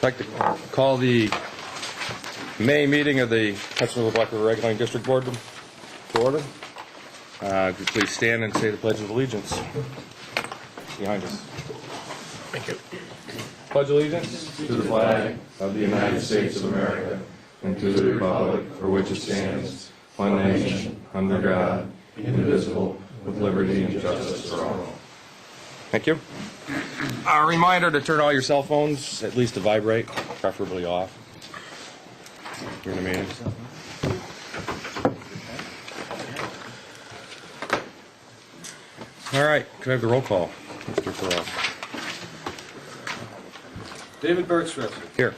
like to call the May meeting of the Hudsonville Black River Regulating District Board to order. Could you please stand and say the Pledge of Allegiance behind us. Thank you. Pledge allegiance to the flag of the United States of America and to the republic for which it stands, one nation, under God, indivisible, with liberty and justice for all. Thank you. A reminder to turn all your cell phones, at least to vibrate, preferably off during the meeting. All right, can I have the roll call, Mr. Farrell? David Bergstresser. Here.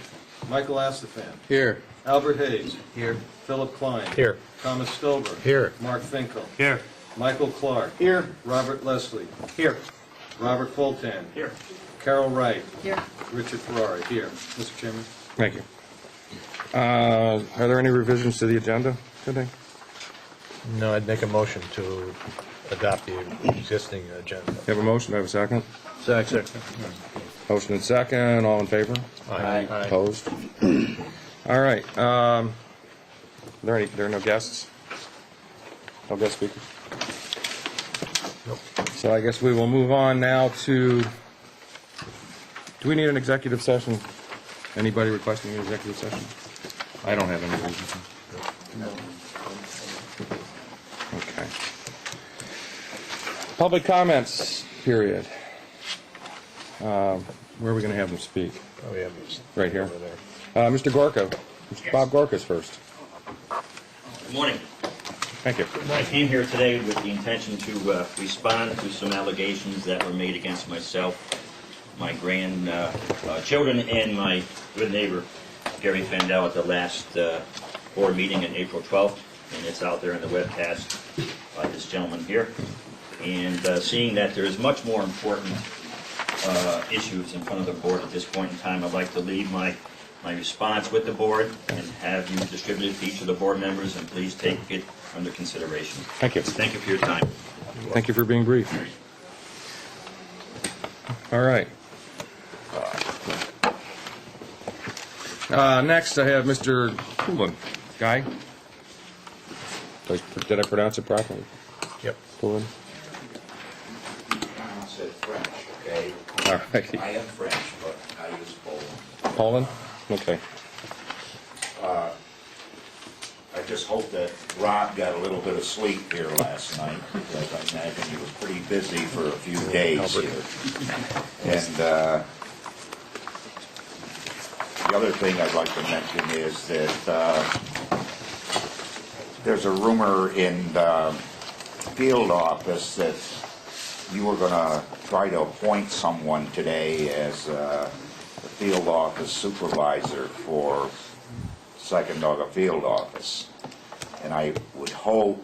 Michael Astafan. Here. Albert Hayes. Here. Philip Klein. Here. Thomas Stover. Here. Mark Finkel. Here. Michael Clark. Here. Robert Leslie. Here. Robert Fulton. Here. Carol Wright. Here. Richard Ferrari. Here. Mr. Chairman. Thank you. Are there any revisions to the agenda today? No, I'd make a motion to adopt the existing agenda. You have a motion? Do I have a second? Second. Motion and second. All in favor? Aye. Opposed? All right. There are no guests? No guest speakers? Nope. So I guess we will move on now to, do we need an executive session? Anybody requesting an executive session? I don't have any reason. No. Okay. Public comments, period. Where are we going to have them speak? Oh, we have this Right here. over there. Mr. Gorka. Bob Gorka's first. Good morning. Thank you. I came here today with the intention to respond to some allegations that were made against myself, my grandchildren, and my good neighbor, Gary Fandel, at the last board meeting on April 12th, and it's out there in the webcast by this gentleman here. And seeing that there is much more important issues in front of the board at this point in time, I'd like to leave my response with the board and have you distribute it to each of the board members, and please take it under consideration. Thank you. Thank you for your time. Thank you for being brief. All right. Next, I have Mr. Poulin. Guy? Did I pronounce it properly? Yep. Poulin? I said French, okay? All right. I am French, but I use Poland. Poulin? Okay. I just hope that Rob got a little bit of sleep here last night, because I imagine he was pretty busy for a few days here. And the other thing I'd like to mention is that there's a rumor in the field office that you were going to try to appoint someone today as the field office supervisor for Saginaw field office. And I would hope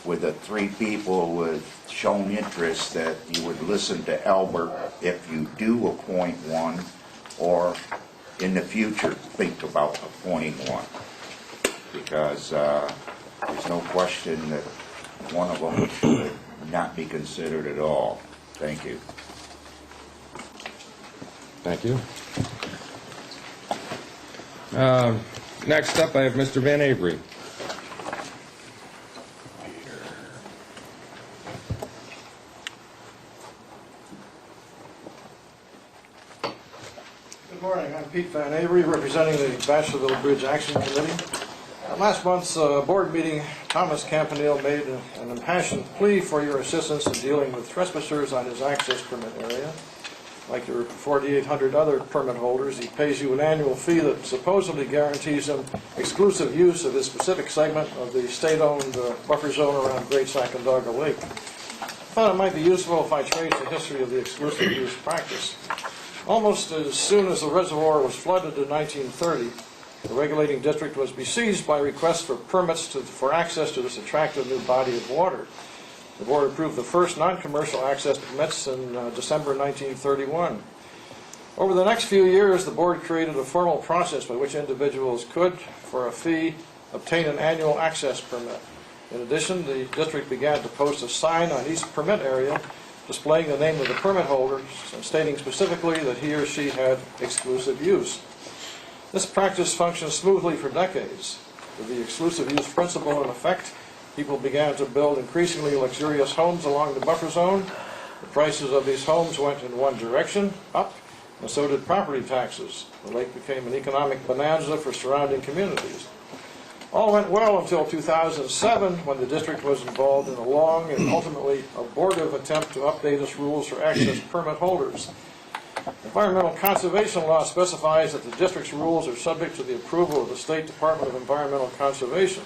with the three people who have shown interest that you would listen to Albert if you do appoint one, or in the future think about appointing one. Because there's no question that one of them should not be considered at all. Thank you. Thank you. Next up, I have Mr. Van Avery. Good morning. I'm Pete Van Avery, representing the Bachelorville Bridge Action Committee. At last month's board meeting, Thomas Campanile made an impassioned plea for your assistance in dealing with trespassers on his access permit area. Like your 4,800 other permit holders, he pays you an annual fee that supposedly guarantees him exclusive use of his specific segment of the state-owned buffer zone around Great Sacandaga Lake. I thought it might be useful if I traced the history of the exclusive use practice. Almost as soon as the reservoir was flooded in 1930, the regulating district was besieged by requests for permits for access to this attractive new body of water. The board approved the first non-commercial access permits in December 1931. Over the next few years, the board created a formal process by which individuals could, for a fee, obtain an annual access permit. In addition, the district began to post a sign on each permit area displaying the name of the permit holder and stating specifically that he or she had exclusive use. This practice functioned smoothly for decades. With the exclusive use principle in effect, people began to build increasingly luxurious homes along the buffer zone. The prices of these homes went in one direction, up, and so did property taxes. The lake became an economic bonanza for surrounding communities. All went well until 2007, when the district was involved in a long and ultimately abortive attempt to update its rules for access permit holders. Environmental conservation law specifies that the district's rules are subject to the approval of the State Department of Environmental Conservation.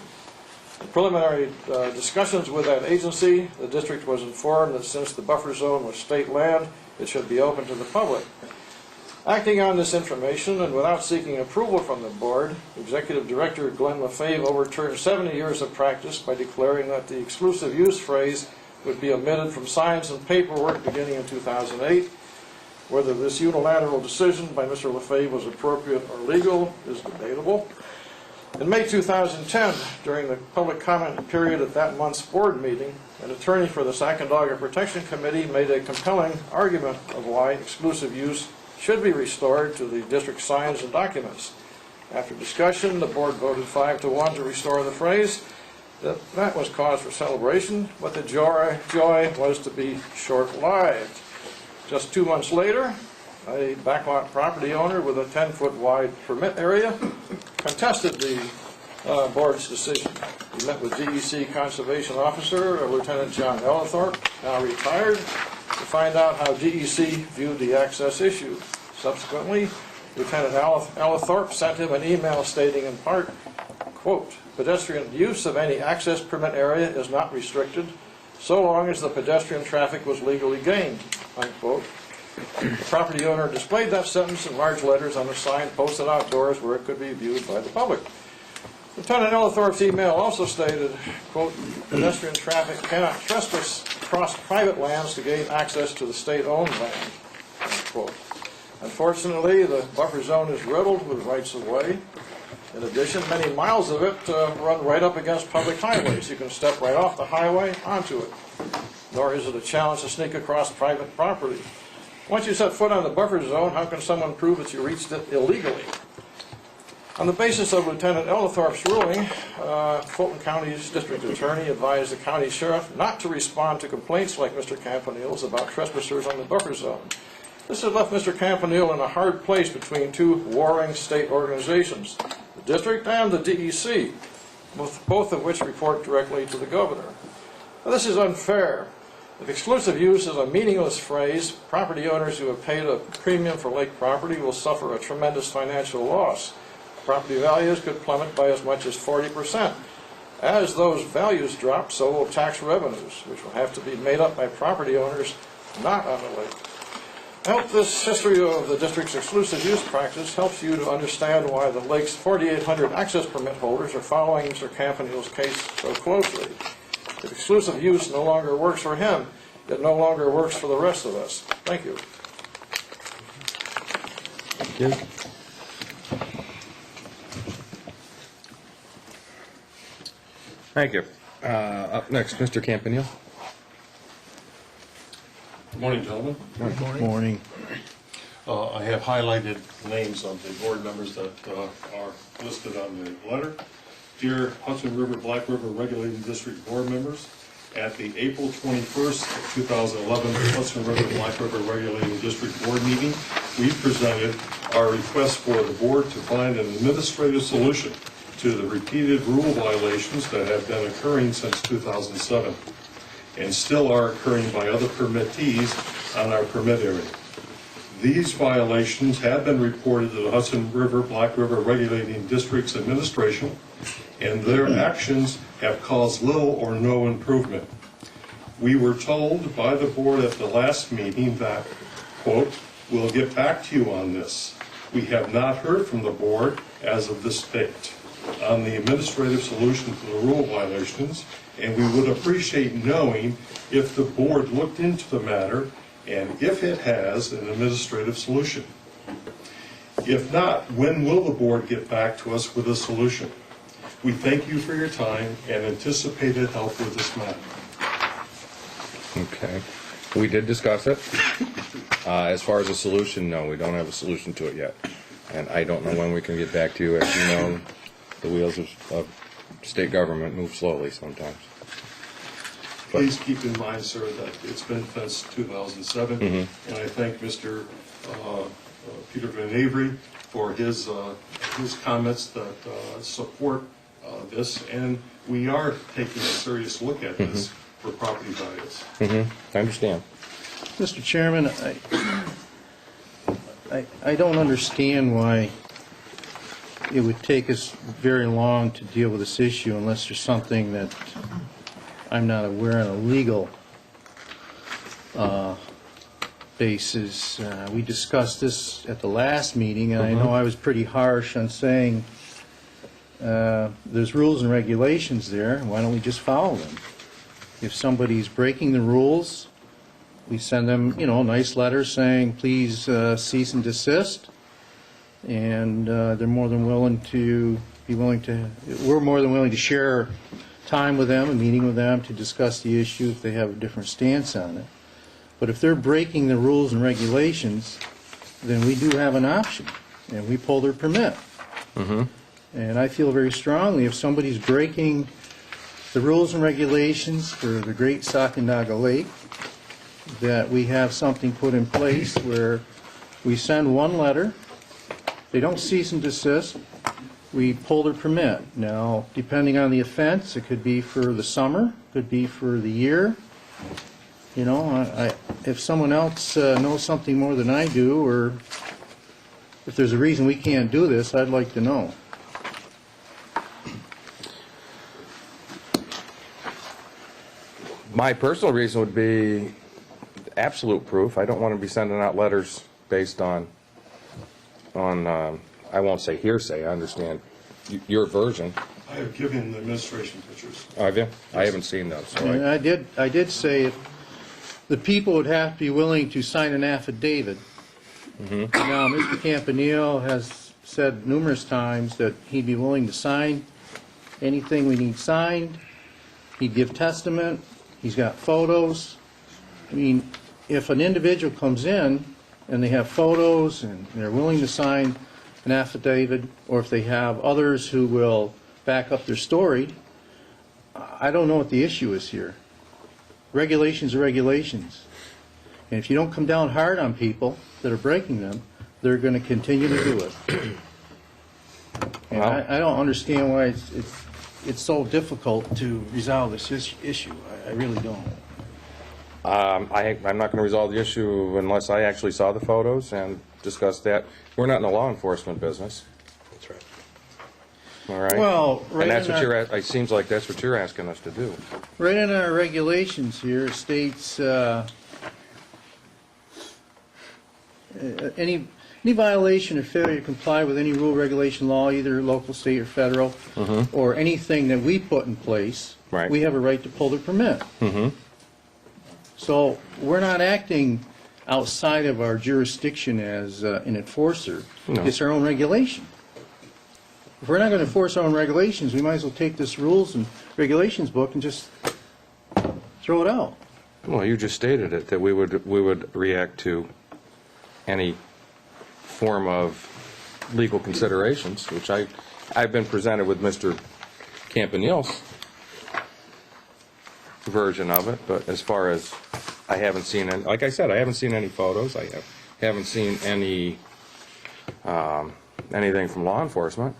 In preliminary discussions with that agency, the district was informed that since the buffer zone was state land, it should be open to the public. Acting on this information and without seeking approval from the board, Executive Director Glenn Lefebvre overturned 70 years of practice by declaring that the exclusive use phrase would be omitted from signs and paperwork beginning in 2008. Whether this unilateral decision by Mr. Lefebvre was appropriate or legal is debatable. In May 2010, during the public comment period at that month's board meeting, an attorney for the Sacandaga Protection Committee made a compelling argument of why exclusive use should be restored to the district signs and documents. After discussion, the board voted 5-1 to restore the phrase. That was cause for celebration, but the joy was to be short-lived. Just 2 months later, a backlot property owner with a 10-foot wide permit area contested the board's decision. He met with DEC Conservation Officer Lieutenant John Ellithorpe, now retired, to find out how DEC viewed the access issue. Subsequently, Lieutenant Ellithorpe sent him an email stating in part, quote, "Pedestrian use of any access permit area is not restricted so long as the pedestrian traffic was legally gained," unquote. The property owner displayed that sentence in large letters on a sign posted outdoors where it could be viewed by the public. Lieutenant Ellithorpe's email also stated, quote, "Pedestrian traffic cannot trespass across private lands to gain access to the state-owned land," unquote. Unfortunately, the buffer zone is riddled with rights-of-way. In addition, many miles of it run right up against public highways. You can step right off the highway onto it. Nor is it a challenge to sneak across private property. Once you set foot on the buffer zone, how can someone prove that you reached it illegally? On the basis of Lieutenant Ellithorpe's ruling, Fulton County's district attorney advised the county sheriff not to respond to complaints like Mr. Campaneel's about trespassers on the buffer zone. This has left Mr. Campanile in a hard place between two warring state organizations, the district and the DEC, both of which report directly to the governor. Now, this is unfair. If exclusive use is a meaningless phrase, property owners who have paid a premium for lake property will suffer a tremendous financial loss. Property values could plummet by as much as 40%. As those values drop, so will tax revenues, which will have to be made up by property owners not on the lake. I hope this history of the district's exclusive use practice helps you to understand why the lake's 4,800 access permit holders are following Mr. Campanile's case so closely. If exclusive use no longer works for him, it no longer works for the rest of us. Thank you. Thank you. Thank you. Up next, Mr. Campanile. Good morning, gentlemen. Morning. I have highlighted names of the board members that are listed on the letter. Dear Hudson River Black River Regulating District board members, at the April 21st, 2011 Hudson River Black River Regulating District board meeting, we presented our request for the board to find an administrative solution to the repeated rule violations that have been occurring since 2007 and still are occurring by other permittees on our permit area. These violations have been reported to the Hudson River Black River Regulating District's administration, and their actions have caused little or no improvement. We were told by the board at the last meeting that, quote, "We'll get back to you on this. We have not heard from the board as of this date on the administrative solution to the rule violations, and we would appreciate knowing if the board looked into the matter and if it has an administrative solution. If not, when will the board get back to us with a solution? We thank you for your time and anticipated help with this matter." Okay. We did discuss it. As far as a solution, no, we don't have a solution to it yet. And I don't know when we can get back to you. As you know, the wheels of state government move slowly sometimes. But- Please keep in mind, sir, that it's been since 2007, and I thank Mr. Peter Van Avery for his comments that support this, and we are taking a serious look at this for property values. I understand. Mr. Chairman, I don't understand why it would take us very long to deal with this issue unless there's something that I'm not aware on a legal basis. We discussed this at the last meeting, and I know I was pretty harsh on saying there's rules and regulations there. Why don't we just follow them? If somebody's breaking the rules, we send them, a nice letter saying, please cease and desist. And they're more than willing to we're more than willing to share time with them, a meeting with them to discuss the issue if they have a different stance on it. But if they're breaking the rules and regulations, then we do have an option, and we pull their permit. And I feel very strongly if somebody's breaking the rules and regulations for the Great Sacandaga Lake, that we have something put in place where we send one letter, they don't cease and desist, we pull their permit. Now, depending on the offense, it could be for the summer, could be for the year. If someone else knows something more than I do, or if there's a reason we can't do this, I'd like to know. My personal reason would be absolute proof. I don't want to be sending out letters based on I won't say hearsay. I understand your version. I have given the administration pictures. Have you? I haven't seen those. So And I did say if the people would have to be willing to sign an affidavit. Now, Mr. Campanile has said numerous times that he'd be willing to sign anything we need signed. He'd give testament. He's got photos. I mean, if an individual comes in and they have photos and they're willing to sign an affidavit, or if they have others who will back up their story, I don't know what the issue is here. Regulations are regulations. And if you don't come down hard on people that are breaking them, they're going to continue to do it. And I don't understand why it's so difficult to resolve this issue. I really don't. I'm not going to resolve the issue unless I actually saw the photos and discuss that. We're not in the law enforcement business. That's right. All right? Well, right and that's in what our- it seems like that's what you're asking us to do. Right in our regulations here, it states any violation or failure to comply with any rule, regulation, law, either local, state, or federal, or anything that we put in place, Right. we have a right to pull the permit. So we're not acting outside of our jurisdiction as an enforcer. No. It's our own regulation. If we're not going to enforce our own regulations, we might as well take this rules and regulations book and just throw it out. Well, you just stated it, that we would react to any form of legal considerations, which I've been presented with Mr. Campanile's version of it, but as far as I haven't seen any, like I said, I haven't seen any photos. I haven't seen any anything from law enforcement.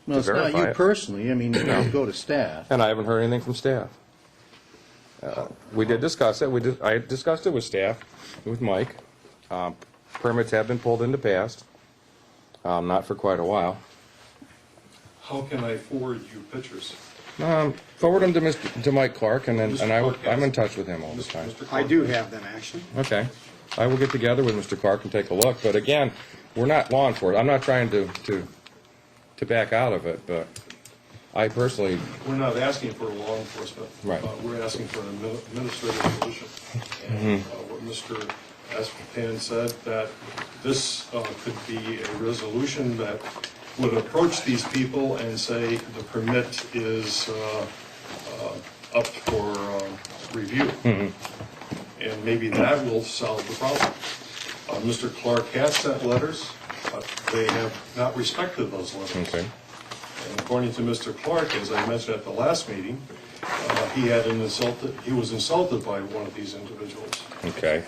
No, it's not verify you it. personally. I mean, you go to staff. And I haven't heard anything from staff. We did discuss it. I discussed it with staff, with Mike. Permits have been pulled in the past, not for quite a while. How can I forward you pictures? Forward them to Mike Clark, and I'm in touch with him all the time. Mr. I Clark? do have them, actually. Okay. I will get together with Mr. Clark and take a look. But again, we're not law enforcement. I'm not trying to back out of it, but I personally, We're not asking for law enforcement. Right. We're asking for an administrative solution. And what Mr. Aspan said, that this could be a resolution that would approach these people and say the permit is up for review. And and maybe that will solve the problem. Mr. Clark has sent letters, but they have not respected those letters. Okay. And according to Mr. Clark, as I mentioned at the last meeting, he was insulted by one of these individuals. Okay.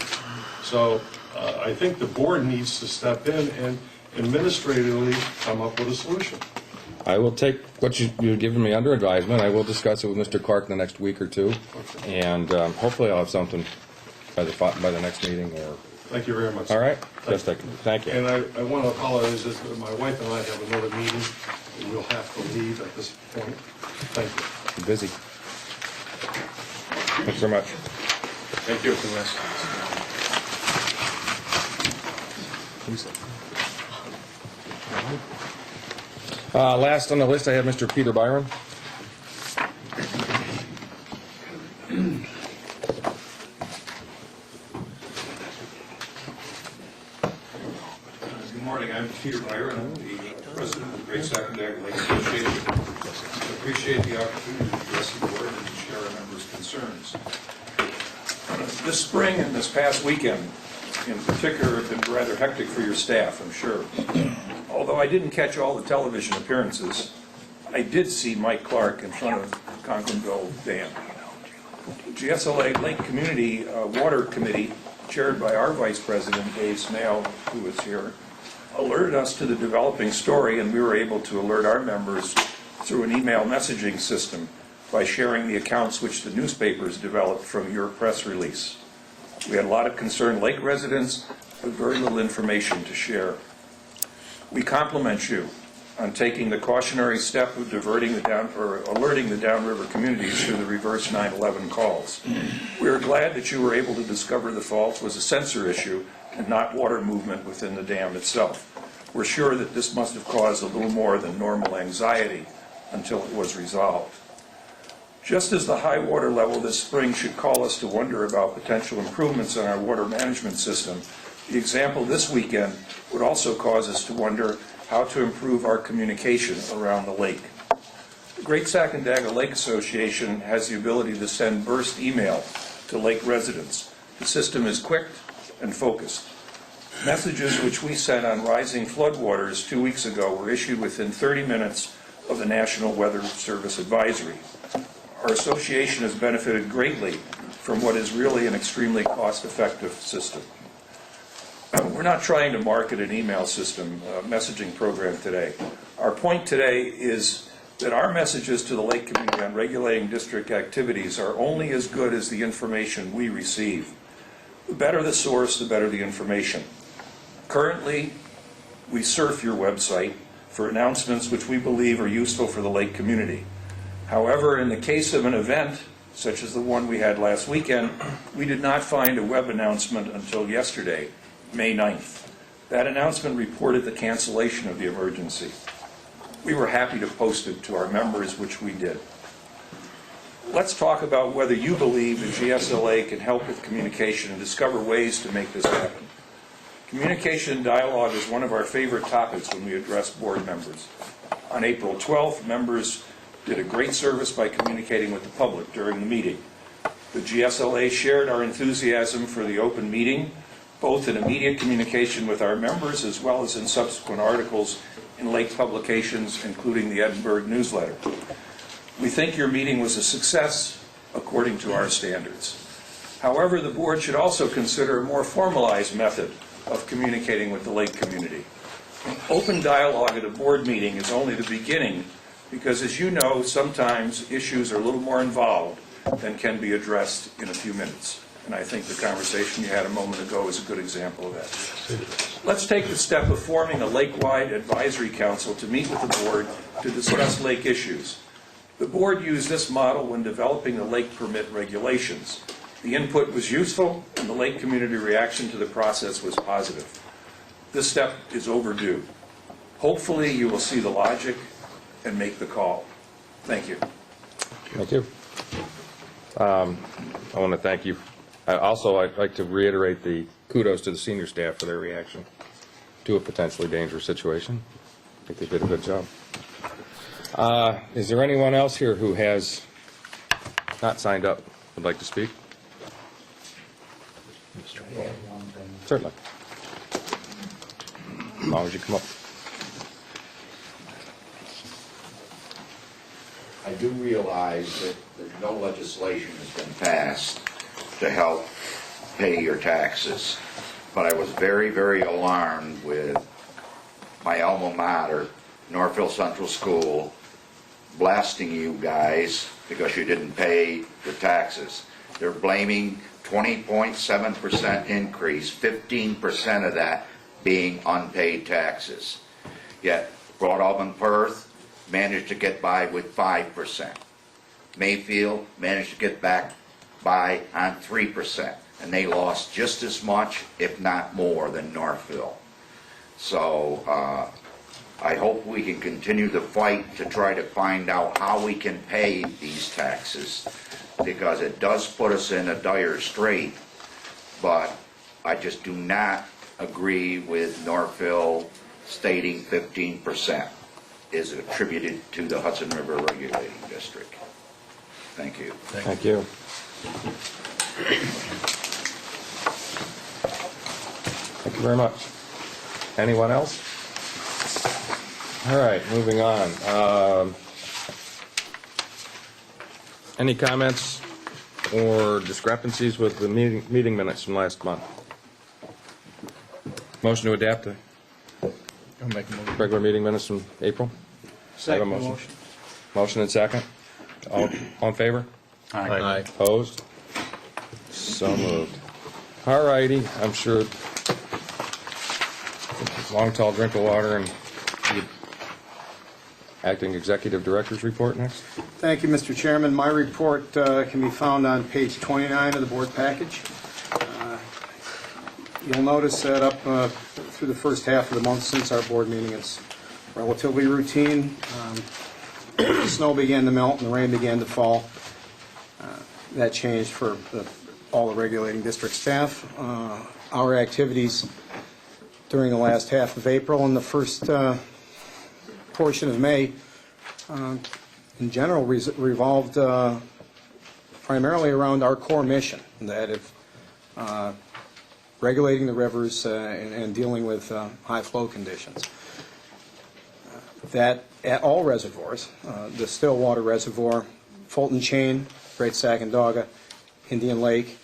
So I think the board needs to step in and administratively come up with a solution. I will take what you've given me under advisement. I will discuss it with Mr. Clark in the next week or two, and hopefully I'll have something by the next meeting. Or Thank you very much. all right, just thank you. And I want to apologize that my wife and I have another meeting. We'll have to leave at this point. Thank you. I'm busy. Thanks so much. Thank you. Last on the list, I have Mr. Peter Byron. Good morning, I'm Peter Byron, I'm the president of the Great Sagging Lake Association. I appreciate the opportunity to address the board and to share our members' concerns. This spring and this past weekend, in particular, have been rather hectic for your staff, I'm sure. Although I didn't catch all the television appearances, I did see Mike Clark in front of Conklinville Dam. GSLA Lake Community Water Committee, chaired by our Vice President, Dave Smale, who is here, alerted us to the developing story, and we were able to alert our members through an email messaging system by sharing the accounts which the newspapers developed from your press release. We had a lot of concerned lake residents, but very little information to share. We compliment you on taking the cautionary step of alerting the downriver communities to the reverse 911 calls. We are glad that you were able to discover the fault was a sensor issue and not water movement within the dam itself. We're sure that this must have caused a little more than normal anxiety until it was resolved. Just as the high water level this spring should call us to wonder about potential improvements in our water management system, the example this weekend would also cause us to wonder how to improve our communication around the lake. The Great Sacandaga Lake Association has the ability to send burst email to lake residents. The system is quick and focused. Messages which we sent on rising floodwaters 2 weeks ago were issued within 30 minutes of the National Weather Service advisory. Our association has benefited greatly from what is really an extremely cost-effective system. We're not trying to market an email system, messaging program today. Our point today is that our messages to the lake community on regulating district activities are only as good as the information we receive. The better the source, the better the information. Currently, we surf your website for announcements which we believe are useful for the lake community. However, in the case of an event, such as the one we had last weekend, we did not find a web announcement until yesterday, May 9th. That announcement reported the cancellation of the emergency. We were happy to post it to our members, which we did. Let's talk about whether you believe that GSLA can help with communication and discover ways to make this happen. Communication and dialogue is one of our favorite topics when we address board members. On April 12th, members did a great service by communicating with the public during the meeting. The GSLA shared our enthusiasm for the open meeting, both in immediate communication with our members as well as in subsequent articles in lake publications, including the Edinburgh newsletter. We think your meeting was a success according to our standards. However, the board should also consider a more formalized method of communicating with the lake community. Open dialogue at a board meeting is only the beginning because, as you know, sometimes issues are a little more involved than can be addressed in a few minutes. And I think the conversation you had a moment ago is a good example of that. Let's take the step of forming a lake-wide advisory council to meet with the board to discuss lake issues. The board used this model when developing the lake permit regulations. The input was useful, and the lake community reaction to the process was positive. This step is overdue. Hopefully, you will see the logic and make the call. Thank you. Thank you. I want to thank you. I'd like to reiterate the kudos to the senior staff for their reaction to a potentially dangerous situation. I think they did a good job. Is there anyone else here who has not signed up would like to speak? Certainly. As long as you come up. I do realize that no legislation has been passed to help pay your taxes, but I was very, very alarmed with my alma mater, Northville Central School, blasting you guys because you didn't pay your taxes. They're blaming 20.7% increase, 15% of that being unpaid taxes. Yet Broad Alban Perth managed to get by with 5%. Mayfield managed to get back by on 3%, and they lost just as much, if not more, than Northville. So I hope we can continue the fight to try to find out how we can pay these taxes, because it does put us in a dire strait, but I just do not agree with Northville stating 15% is attributed to the Hudson River Regulating District. Thank you. Thank you. Thank you very much. Anyone else? All right, moving on. Any comments or discrepancies with the meeting minutes from last month? Motion to adapt the I'll make a motion. regular meeting minutes from April? Have a motion. Motion and second. All in favor? Aye. Opposed? So moved. All righty, I'm sure. Long, tall drink of water and acting executive director's report next. Thank you, Mr. Chairman. My report can be found on page 29 of the board package. You'll notice that up through the first half of the month since our board meeting, it's relatively routine. The snow began to melt and the rain began to fall. That changed for all the regulating district staff. Our activities during the last half of April and the first portion of May, in general, revolved primarily around our core mission, that if regulating the rivers and dealing with high flow conditions. That at all reservoirs, the Stillwater Reservoir, Fulton Chain, Great Sacandaga, Indian Lake,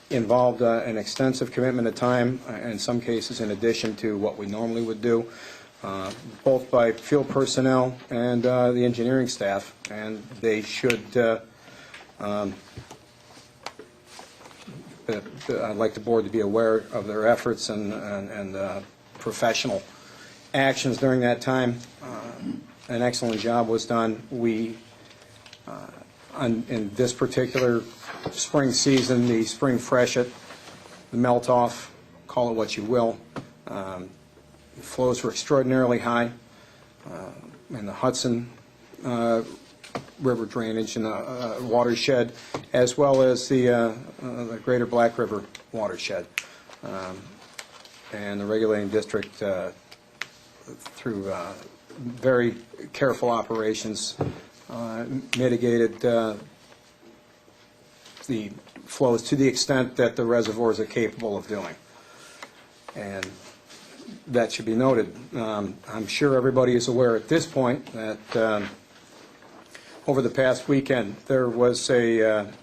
involved an extensive commitment of time, in some cases in addition to what we normally would do, both by field personnel and the engineering staff, and they should, I'd like the board to be aware of their efforts and professional actions during that time. An excellent job was done. We, in this particular spring season, the spring freshet, the melt-off, call it what you will, the flows were extraordinarily high in the Hudson River drainage and the watershed, as well as the Greater Black River watershed. And the regulating district, through very careful operations, mitigated the flows to the extent that the reservoirs are capable of doing. And that should be noted. I'm sure everybody is aware at this point that over the past weekend there was an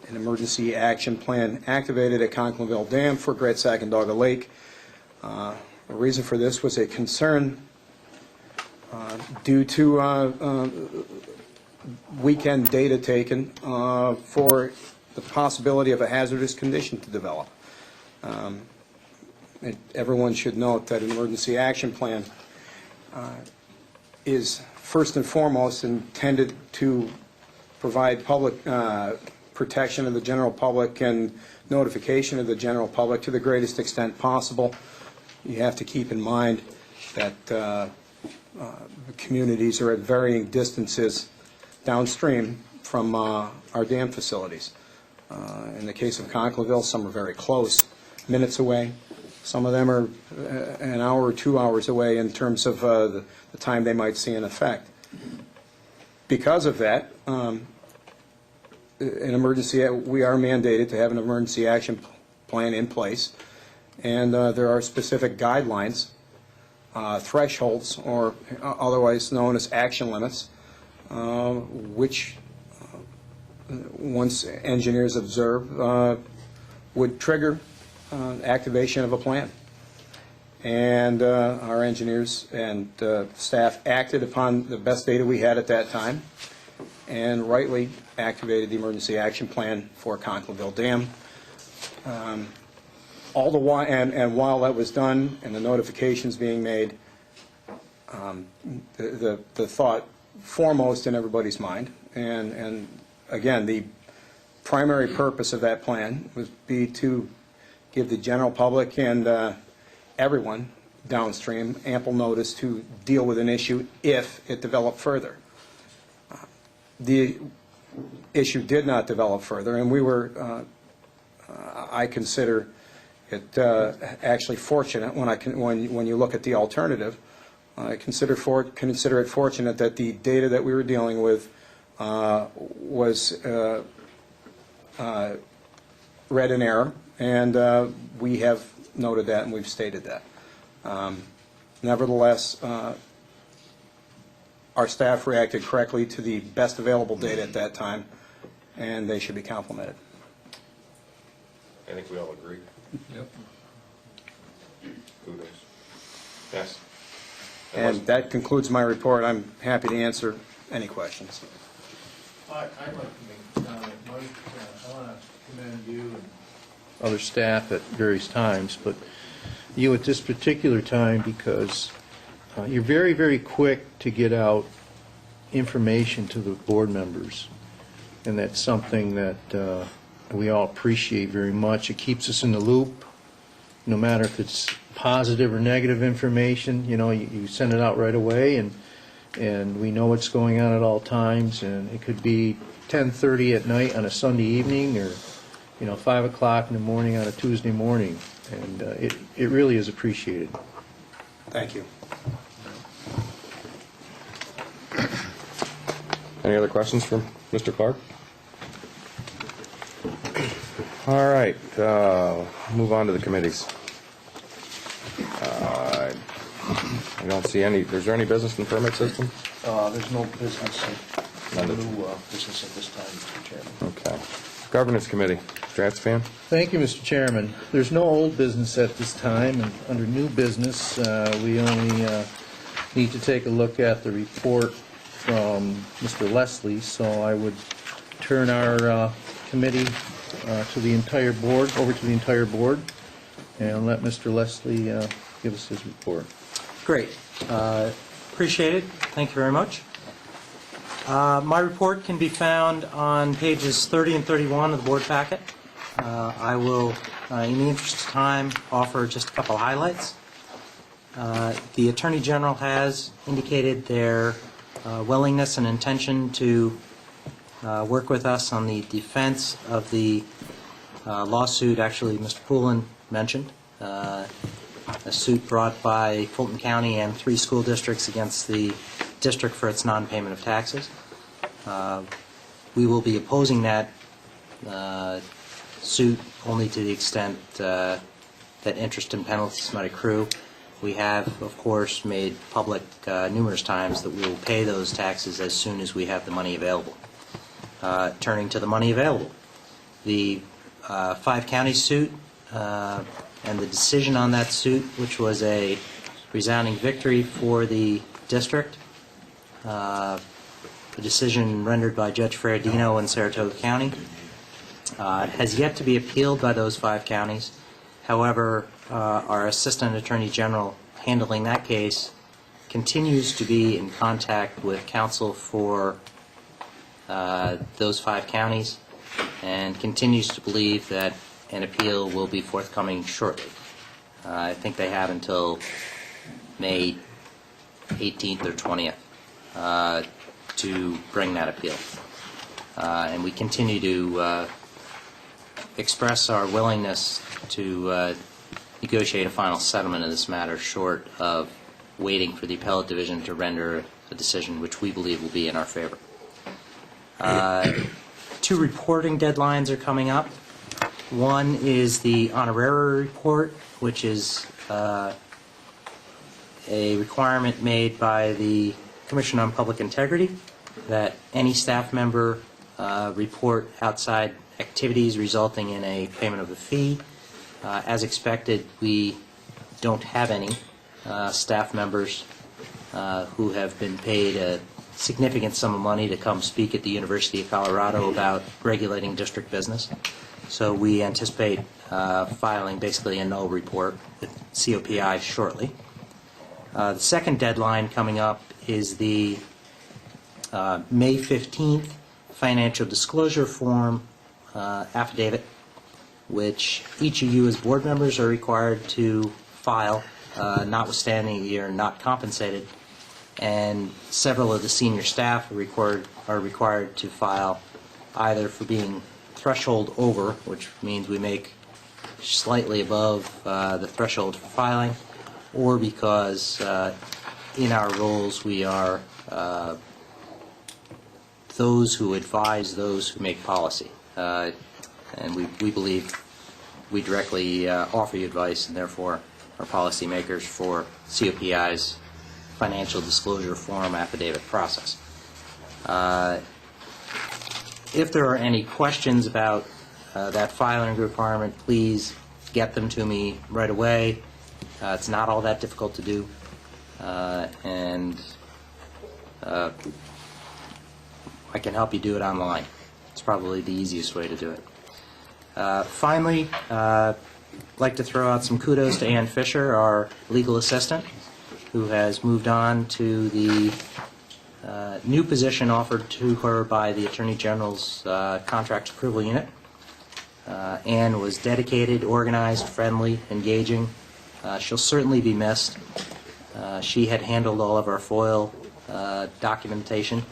emergency action plan activated at Conklinville Dam for Great Sacandaga Lake. The reason for this was a concern due to weekend data taken for the possibility of a hazardous condition to develop. Everyone should note that an emergency action plan is first and foremost intended to provide public protection of the general public and notification of the general public to the greatest extent possible. You have to keep in mind that the communities are at varying distances downstream from our dam facilities. In the case of Conklinville, some are very close, minutes away. Some of them are an hour or 2 hours away in terms of the time they might see an effect. Because of that, an emergency, we are mandated to have an emergency action plan in place, and there are specific guidelines, thresholds, or otherwise known as action limits, which once engineers observe would trigger activation of a plan. And our engineers and staff acted upon the best data we had at that time and rightly activated the emergency action plan for Conklinville Dam. All the while, and while that was done and the notifications being made, the thought foremost in everybody's mind, and again, the primary purpose of that plan would be to give the general public and everyone downstream ample notice to deal with an issue if it developed further. The issue did not develop further, and we were, I consider it actually fortunate when you look at the alternative. I consider it fortunate that the data that we were dealing with was read in error, and we have noted that and we've stated that. Nevertheless, our staff reacted correctly to the best available data at that time, and they should be complimented. I think we all agree. Yep. Kudos. Yes. And that concludes my report. I'm happy to answer any questions. I'd like to make a comment. Mike, I want to commend you and other staff at various times, but you at this particular time because you're very, very quick to get out information to the board members, and that's something that we all appreciate very much. It keeps us in the loop, no matter if it's positive or negative information. You know, you send it out right away, and we know what's going on at all times, and it could be 10:30 at night on a Sunday evening, or 5 o'clock in the morning on a Tuesday morning, and it really is appreciated. Thank you. Any other questions from Mr. Clark? All right, move on to the committees. I don't see any. Is there any business in the permit system? There's no business, None of- new business at this time, Mr. Chairman. Okay. Governance Committee. Mr. Fan? Thank you, Mr. Chairman. There's no old business at this time, and under new business, we only need to take a look at the report from Mr. Leslie, so I would turn our committee to the entire board, over to the entire board, and let Mr. Leslie give us his report. Great. Appreciate it. Thank you very much. My report can be found on pages 30 and 31 of the board packet. I will, in the interest of time, offer just a couple highlights. The Attorney General has indicated their willingness and intention to work with us on the defense of the lawsuit, actually Mr. Poulin mentioned, a suit brought by Fulton County and 3 school districts against the district for its non-payment of taxes. We will be opposing that suit only to the extent that interest and penalties might accrue. We have, of course, made public numerous times that we will pay those taxes as soon as we have the money available. Turning to the money available, the 5-county suit and the decision on that suit, which was a resounding victory for the district, the decision rendered by Judge Ferradino in Saratoga County, has yet to be appealed by those 5 counties. However, our Assistant Attorney General handling that case continues to be in contact with counsel for those 5 counties and continues to believe that an appeal will be forthcoming shortly. I think they have until May 18th or 20th to bring that appeal. And we continue to express our willingness to negotiate a final settlement of this matter short of waiting for the appellate division to render a decision which we believe will be in our favor. 2 reporting deadlines are coming up. One is the Honorary Report, which is a requirement made by the Commission on Public Integrity that any staff member report outside activities resulting in a payment of a fee. As expected, we don't have any staff members who have been paid a significant sum of money to come speak at the University of Colorado about regulating district business. So we anticipate filing basically a no report with COPI shortly. The second deadline coming up is the May 15th financial disclosure form affidavit, which each of you as board members are required to file, notwithstanding you're not compensated, and several of the senior staff are required to file either for being threshold over, which means we make slightly above the threshold for filing, or because in our roles we are those who advise those who make policy. And we believe we directly offer you advice and therefore are policymakers for COPI's financial disclosure form affidavit process. If there are any questions about that filing requirement, please get them to me right away. It's not all that difficult to do, and I can help you do it online. It's probably the easiest way to do it. Finally, I'd like to throw out some kudos to Ann Fisher, our legal assistant, who has moved on to the new position offered to her by the Attorney General's Contract Approval Unit. Ann was dedicated, organized, friendly, engaging. She'll certainly be missed. She had handled all of our FOIL documentation,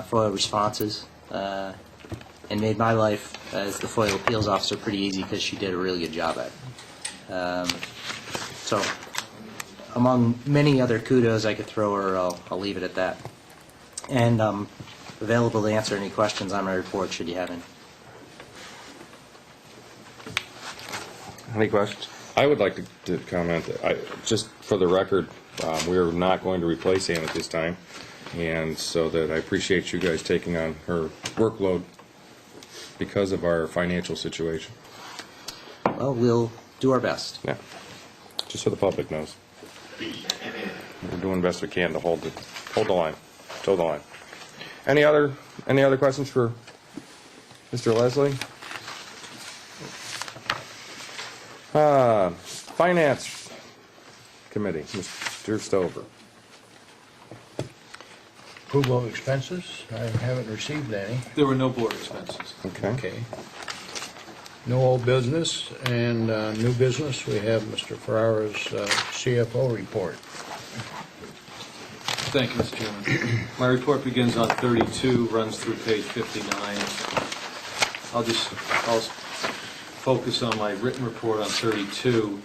FOIL responses, and made my life as the FOIL appeals officer pretty easy because she did a really good job at it. So, among many other kudos I could throw her, I'll leave it at that. And I'm available to answer any questions on my report should you have any. Any questions? I would like to comment, just for the record, we are not going to replace Ann at this time, and so that I appreciate you guys taking on her workload because of our financial situation. Well, we'll do our best. Yeah, just so the public knows. We're doing the best we can to hold the line, toe the line. Any other questions for Mr. Leslie? Finance Committee, Mr. Stover. Approval of expenses, I haven't received any. There were no board expenses. Okay. Okay. No old business, and new business, we have Mr. Ferrara's CFO report. Thank you, Mr. Chairman. My report begins on 32, runs through page 59. I'll focus on my written report on 32.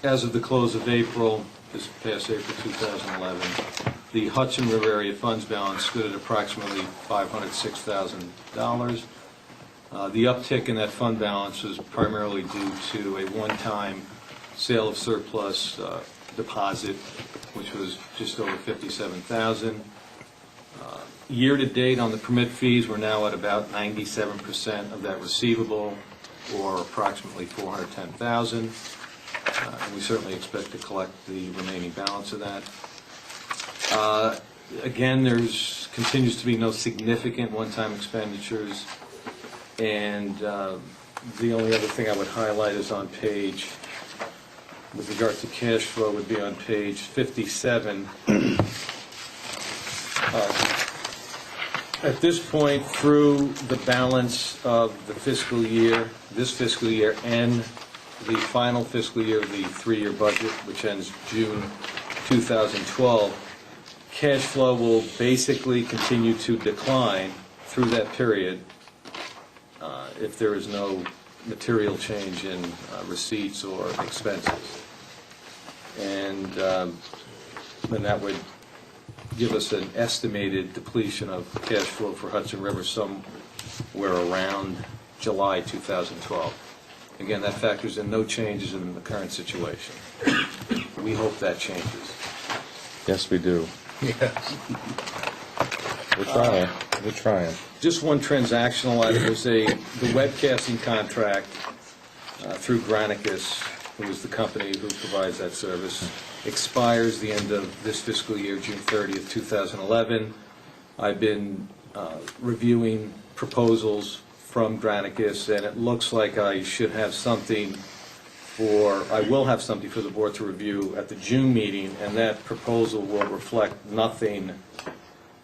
As of the close of April, this past April 2011, the Hudson River area funds balance stood at approximately $506,000. The uptick in that fund balance was primarily due to a one-time sale of surplus deposit, which was just over $57,000. Year-to-date on the permit fees, we're now at about 97% of that receivable, or approximately $410,000. And we certainly expect to collect the remaining balance of that. Again, continues to be no significant one-time expenditures. And the only other thing I would highlight is on page, with regard to cash flow, would be on page 57. At this point, through the balance of the fiscal year, this fiscal year, and the final fiscal year of the three-year budget, which ends June 2012, cash flow will basically continue to decline through that period if there is no material change in receipts or expenses. And then that would give us an estimated depletion of cash flow for Hudson River somewhere around July 2012. Again, that factors in no changes in the current situation. We hope that changes. Yes, we do. Yes. We're trying. We're trying. Just one transactional item, there's the webcasting contract through Granicus, who is the company who provides that service, expires the end of this fiscal year, June 30th, 2011. I've been reviewing proposals from Granicus, and it looks like I should have something I will have something for the board to review at the June meeting, and that proposal will reflect nothing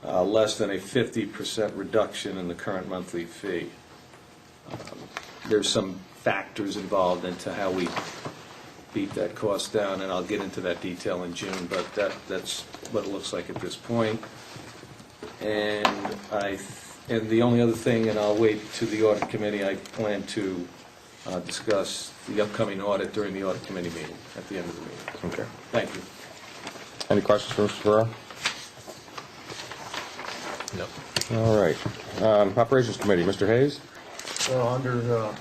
less than a 50% reduction in the current monthly fee. There's some factors involved into how we beat that cost down, and I'll get into that detail in June, but that's what it looks like at this point. And the only other thing, and I'll wait to the audit committee, I plan to discuss the upcoming audit during the audit committee meeting at the end of the meeting. Okay. Thank you. Any questions for Mr. Ferraro? No. All right. Operations Committee, Mr. Hayes? Well, under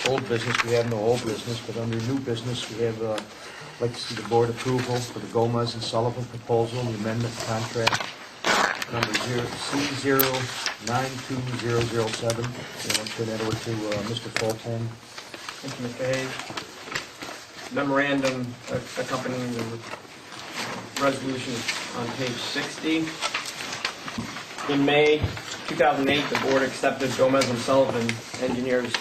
old business, we have no old business, but under new business, we have, like to see the board approval for the Gomez and Sullivan proposal, the amendment contract number C092007. And I'll turn that over to Mr. Fulton. Thank you, Mr. Hayes. Memorandum accompanying the resolution on page 60. In May 2008, the board accepted Gomez and Sullivan Engineers'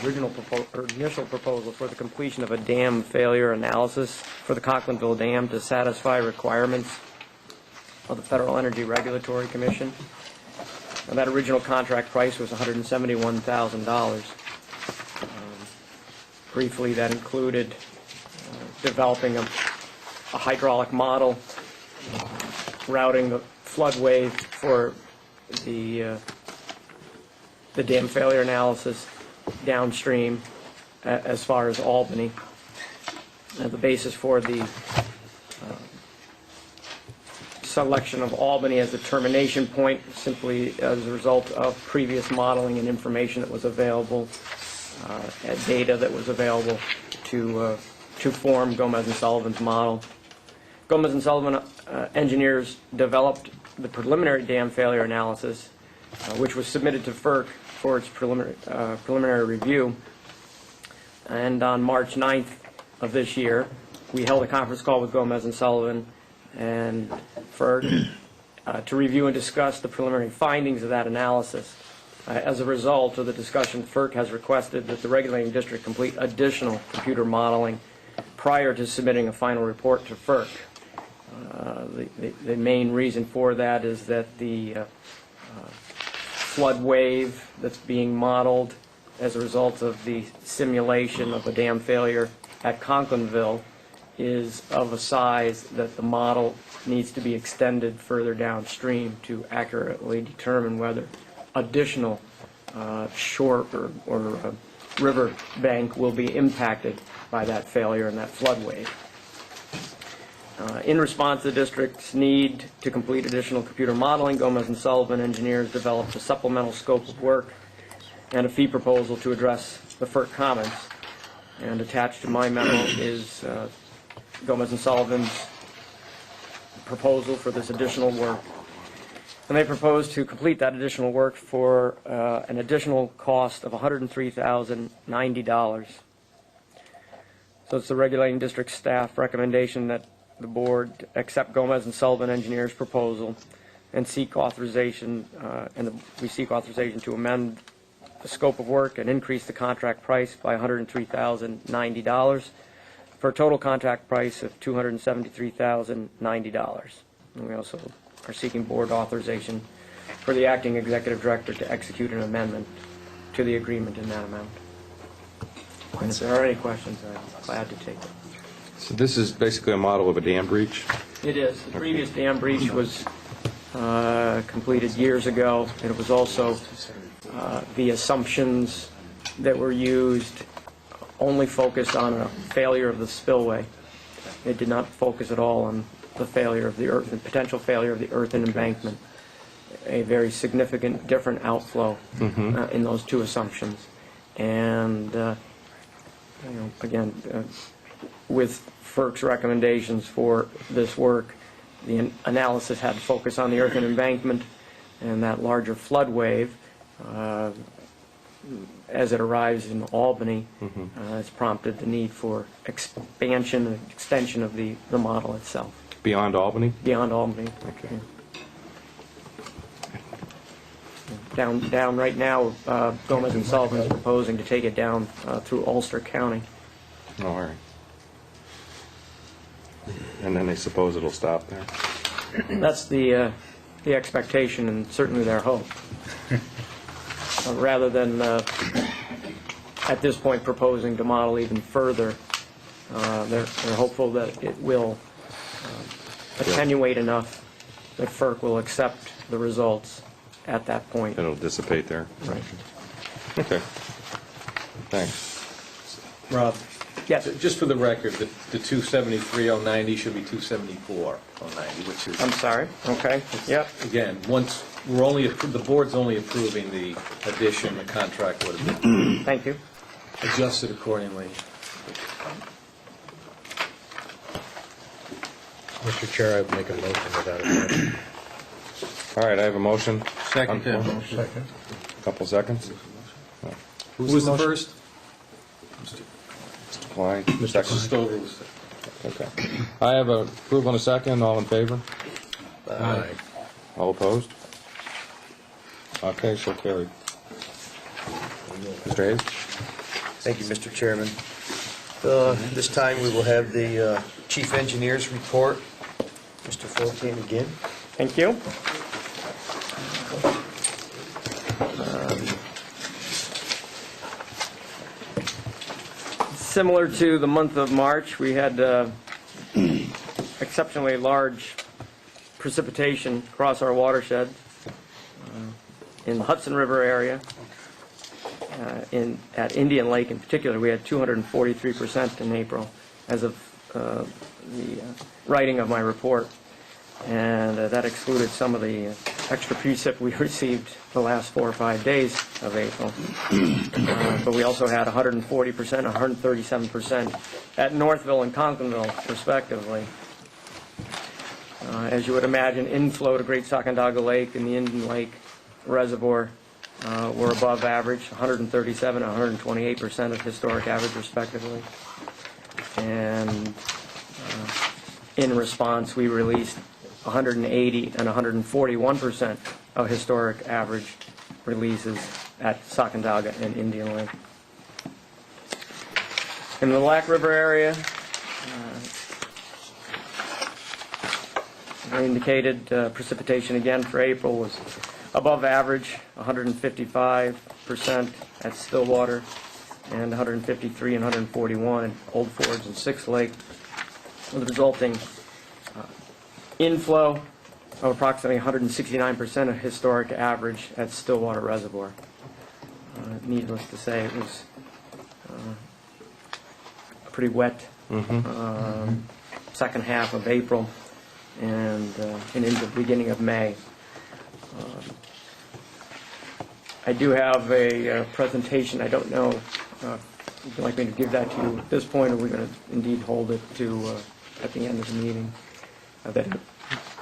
initial proposal for the completion of a dam failure analysis for the Conklinville Dam to satisfy requirements of the Federal Energy Regulatory Commission. And that original contract price was $171,000. Briefly, that included developing a hydraulic model, routing the flood wave for the dam failure analysis downstream as far as Albany. The basis for the selection of Albany as the termination point simply as a result of previous modeling and information that was available, data that was available to form Gomez and Sullivan's model. Gomez and Sullivan engineers developed the preliminary dam failure analysis, which was submitted to FERC for its preliminary review. And on March 9th of this year, we held a conference call with Gomez and Sullivan and FERC to review and discuss the preliminary findings of that analysis. As a result of the discussion, FERC has requested that the regulating district complete additional computer modeling prior to submitting a final report to FERC. The main reason for that is that the flood wave that's being modeled as a result of the simulation of a dam failure at Conklinville is of a size that the model needs to be extended further downstream to accurately determine whether additional shore or river bank will be impacted by that failure and that flood wave. In response to the district's need to complete additional computer modeling, Gomez and Sullivan engineers developed a supplemental scope of work and a fee proposal to address the FERC comments. And attached to my memo is Gomez and Sullivan's proposal for this additional work. And they propose to complete that additional work for an additional cost of $103,090. So it's the regulating district staff recommendation that the board accept Gomez and Sullivan engineers' proposal and seek authorization, we seek authorization to amend the scope of work and increase the contract price by $103,090 for a total contract price of $273,090. And we also are seeking board authorization for the acting executive director to execute an amendment to the agreement in that amount. And if there are any questions, I'm glad to take them. So this is basically a model of a dam breach? It is. The previous dam breach was completed years ago, and it was also the assumptions that were used only focused on a failure of the spillway. It did not focus at all on the failure of the earth, the potential failure of the earthen embankment, a very significant different outflow in those two assumptions. And again, with FERC's recommendations for this work, the analysis had to focus on the earthen embankment and that larger flood wave. As it arrives in Albany, it's prompted the need for expansion and extension of the model itself. Beyond Albany? Beyond Albany. Okay. Down right now, Gomez and Sullivan is proposing to take it down through Ulster County. Oh, all right. And then they suppose it'll stop there? That's the expectation and certainly their hope. Rather than, at this point, proposing to model even further, they're hopeful that it will attenuate enough that FERC will accept the results at that point. It'll dissipate there? Right. Okay. Thanks. Rob? Yes. Just for the record, the 273,090 should be 274,090, which is... I'm sorry. Okay. Yep. Again, once, the board's only approving the addition, the contract would have been Thank you. adjusted accordingly. Mr. Chair, I would make a motion without objection. All right, I have a motion. Second. Second. Couple seconds. Who was the first? Mr. Klein, Mr. second. Stover was second. Okay. I have a approval and a second. All in favor? Aye. All opposed? Okay, so carried. Mr. Hayes? Thank you, Mr. Chairman. This time we will have the Chief Engineer's report. Mr. Fontaine again. Thank you. Similar to the month of March, we had exceptionally large precipitation across our watershed in the Hudson River area. At Indian Lake in particular, we had 243% in April as of the writing of my report. And that excluded some of the extra precip we received the last 4 or 5 days of April. But we also had 140%, 137% at Northville and Conklinville, respectively. As you would imagine, inflow to Great Sacandaga Lake and the Indian Lake Reservoir were above average, 137 and 128% of historic average, respectively. And in response, we released 180 and 141% of historic average releases at Sacandaga and Indian Lake. In the Black River area, I indicated precipitation again for April was above average, 155% at Stillwater, and 153 and 141 at Old Forge and Sixth Lake, with resulting inflow of approximately 169% of historic average at Stillwater Reservoir. Needless to say, it was a pretty wet second half of April and into the beginning of May. I do have a presentation. I don't know if you'd like me to give that to you at this point, or we're going to indeed hold it to at the end of the meeting. That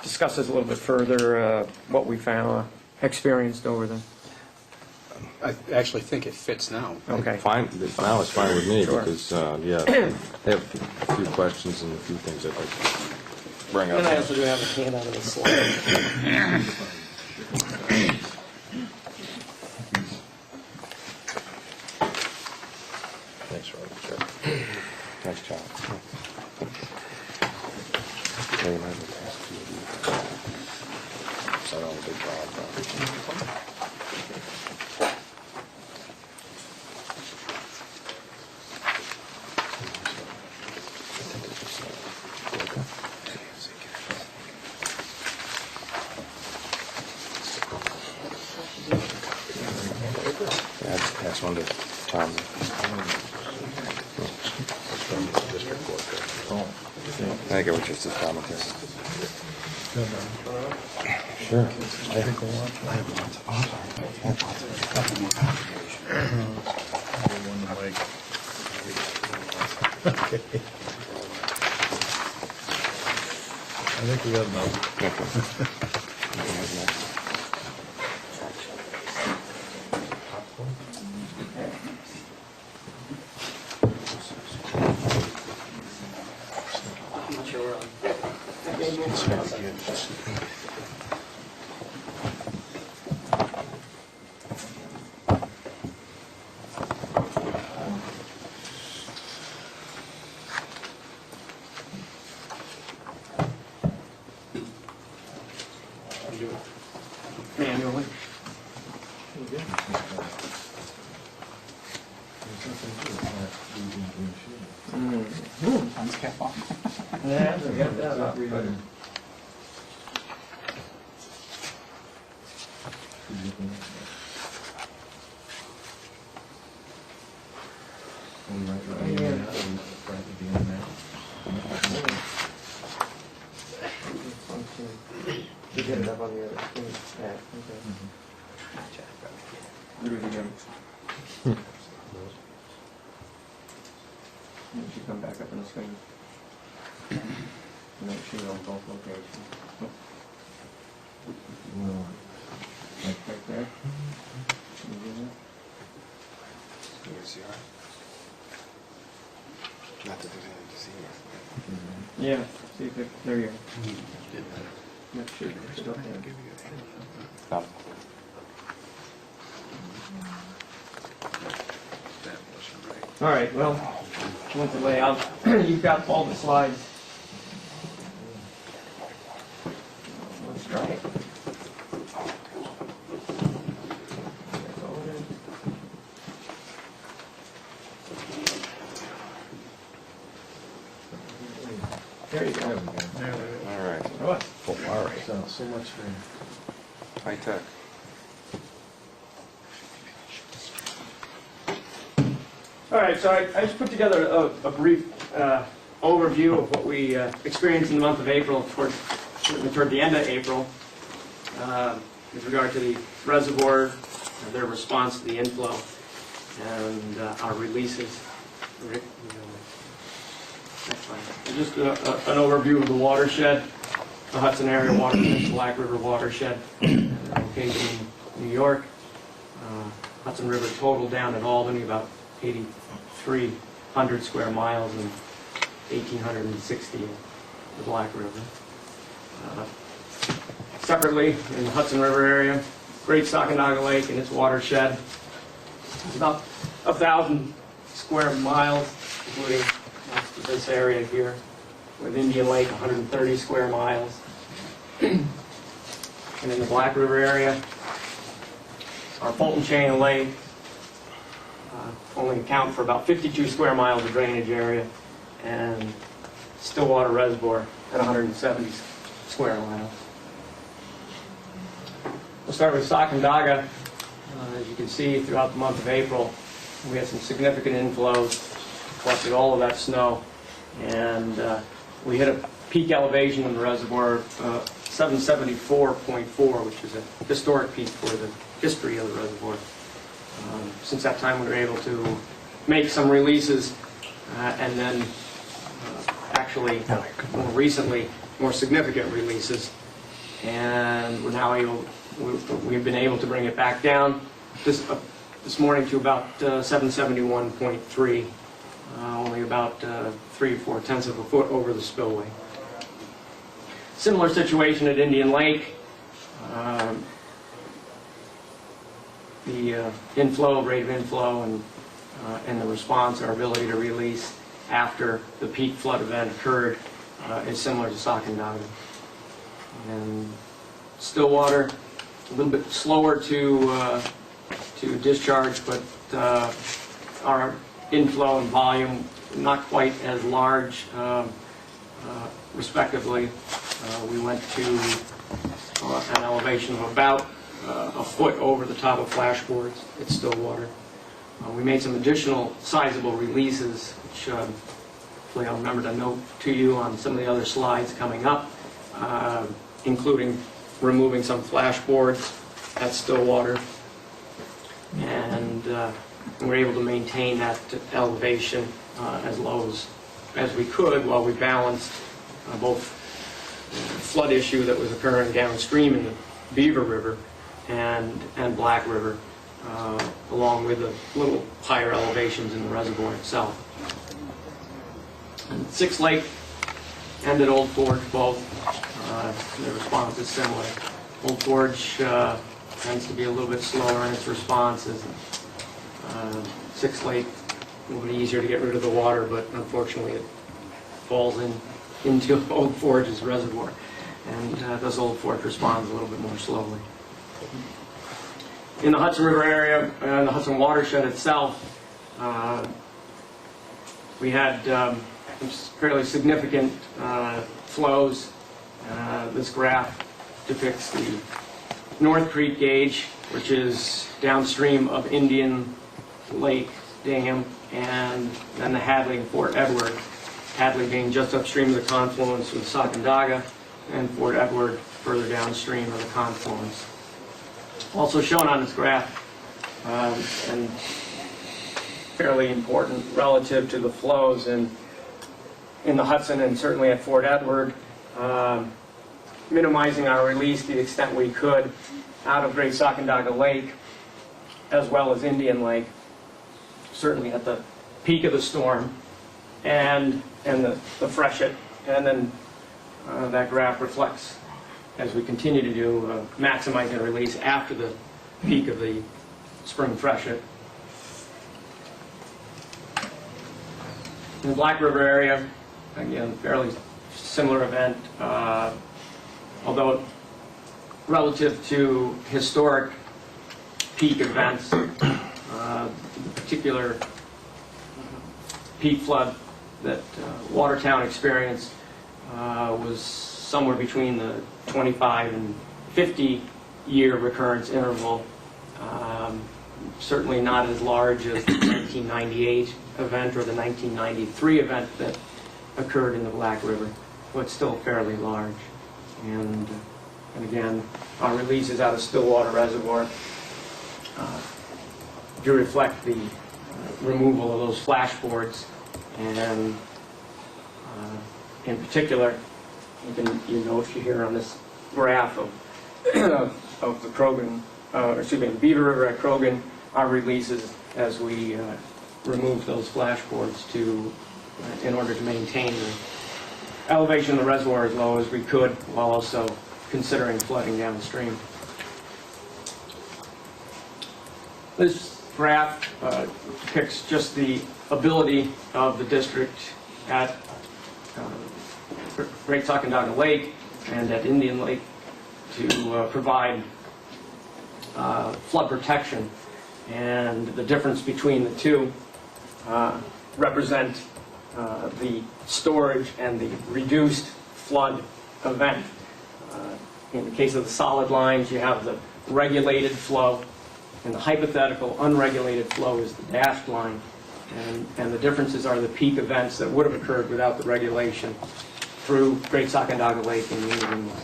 discusses a little bit further what we found, experienced over the... I actually think it fits now. Okay. Fine, now it's fine with me, Sure. because, yeah, they have a few questions and a few things I'd like to bring up. And I also do have a handout of the slide. Thanks, Robert. Sure. Nice job. Yeah, you might as well pass it to you. So I don't have a big job. Yeah, just pass one to Tom. I think it was just his commentary. Sure. Okay. I think we got enough. Manually. Yeah, I got that up. You get it up on the other screen. Yeah, okay. Do it again. It should come back up on the screen. Make sure on both locations. Right there. Can you do that? Not that there's anything to see here. Yeah, see if it, there you go. Make sure it's still there. All right, well, went the layout. You've got all the slides. Let's try it. There you go. All right. What? Oh, all right. So much for High tech. All right, so I just put together a brief overview of what we experienced in the month of April, toward the end of April, with regard to the reservoir, their response to the inflow, and our releases. Next slide. Just an overview of the watershed, the Hudson area watershed, the Black River watershed, located in New York. Hudson River total down at Albany, about 8,300 square miles and 1,860 in the Black River. Separately, in the Hudson River area, Great Sacandaga Lake and its watershed, it's about 1,000 square miles, including most of this area here, with Indian Lake, 130 square miles. And in the Black River area, our Fulton Chain Lake only account for about 52 square miles of drainage area, and Stillwater Reservoir at 170 square miles. We'll start with Sacandaga. As you can see, throughout the month of April, we had some significant inflows, collected all of that snow, and we hit a peak elevation in the reservoir, 774.4, which is a historic peak for the history of the reservoir. Since that time, we were able to make some releases, and then actually, more recently, more significant releases. And we're now we've been able to bring it back down this morning to about 771.3, only about 3 or 4 tenths of a foot over the spillway. Similar situation at Indian Lake. The rate of inflow, and the response, our ability to release after the peak flood event occurred, is similar to Sacandaga. And Stillwater, a little bit slower to discharge, but our inflow and volume not quite as large, respectively. We went to an elevation of about a foot over the top of flashboards at Stillwater. We made some additional sizable releases, which hopefully I'll remember to note to you on some of the other slides coming up. including removing some flashboards at Stillwater. And we were able to maintain that elevation as low as we could while we balanced both flood issue that was occurring downstream in the Beaver River and Black River, along with the little higher elevations in the reservoir itself. And Six Lake and at Old Forge both, the response is similar. Old Forge tends to be a little bit slower in its responses. Six Lake, a little bit easier to get rid of the water, but unfortunately it falls into Old Forge's reservoir, and thus Old Forge responds a little bit more slowly. In the Hudson River area, the Hudson watershed itself, we had some fairly significant flows. This graph depicts the North Creek gauge, which is downstream of Indian Lake Dam, and then the Hadley and Fort Edward. Hadley being just upstream of the confluence with Sacandaga, and Fort Edward further downstream of the confluence. Also shown on this graph, and fairly important relative to the flows in the Hudson and certainly at Fort Edward, minimizing our release to the extent we could out of Great Sacandaga Lake as well as Indian Lake, certainly at the peak of the storm and the freshet, and then that graph reflects, as we continue to do, maximizing release after the peak of the spring freshet. In the Black River area, again, fairly similar event, although relative to historic peak events, the particular peak flood that Watertown experienced was somewhere between the 25 and 50 year recurrence interval. Certainly not as large as the 1998 event or the 1993 event that occurred in the Black River, but still fairly large. And again, our releases out of Stillwater Reservoir do reflect the removal of those flashboards, and in particular, you note here on this graph of the Krogan, the Beaver River at Krogan, our releases as we remove those flashboards in order to maintain the elevation of the reservoir as low as we could, while also considering flooding downstream. This graph depicts just the ability of the district at Great Sacandaga Lake and at Indian Lake to provide flood protection, and the difference between the two represent the storage and the reduced flood event. In the case of the solid lines, you have the regulated flow, and the hypothetical unregulated flow is the dashed line. And the differences are the peak events that would have occurred without the regulation through Great Sacandaga Lake and Indian Lake.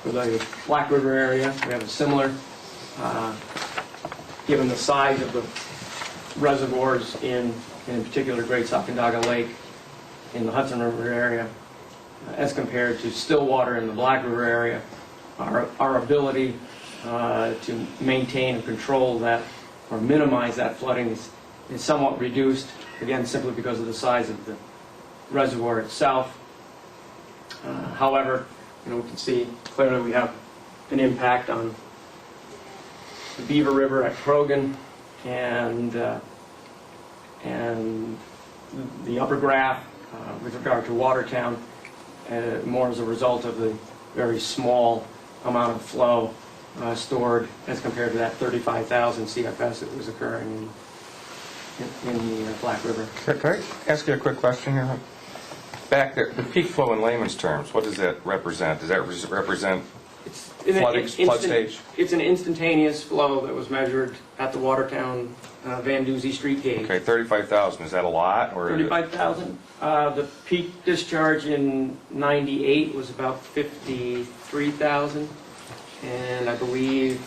For the Black River area, we have a similar, given the size of the reservoirs in particular Great Sacandaga Lake in the Hudson River area, as compared to Stillwater in the Black River area, our ability to maintain and control that or minimize that flooding is somewhat reduced, again, simply because of the size of the reservoir itself. However, we can see clearly we have an impact on the Beaver River at Krogan, and the upper graph with regard to Watertown, more as a result of the very small amount of flow stored as compared to that 35,000 CFS that was occurring in the Black River. Can I ask you a quick question here? Back there, the peak flow in layman's terms, what does that represent? Does that represent flood stage? It's an instantaneous flow that was measured at the Watertown Van Duzy Street gauge. Okay, 35,000, is that a lot, or? 35,000. The peak discharge in '98 was about 53,000, and I believe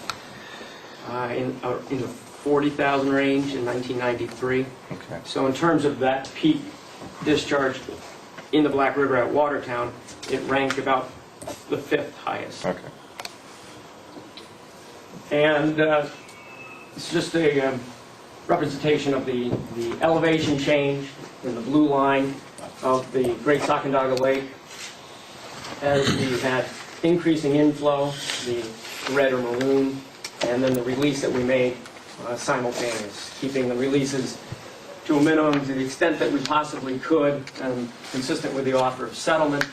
in the 40,000 range in 1993. Okay. So in terms of that peak discharge in the Black River at Watertown, it ranked about the 5th highest. Okay. And it's just a representation of the elevation change in the blue line of the Great Sacandaga Lake as we had increasing inflow, the red or maroon, and then the release that we made simultaneous, keeping the releases to a minimum to the extent that we possibly could, and consistent with the offer of settlement,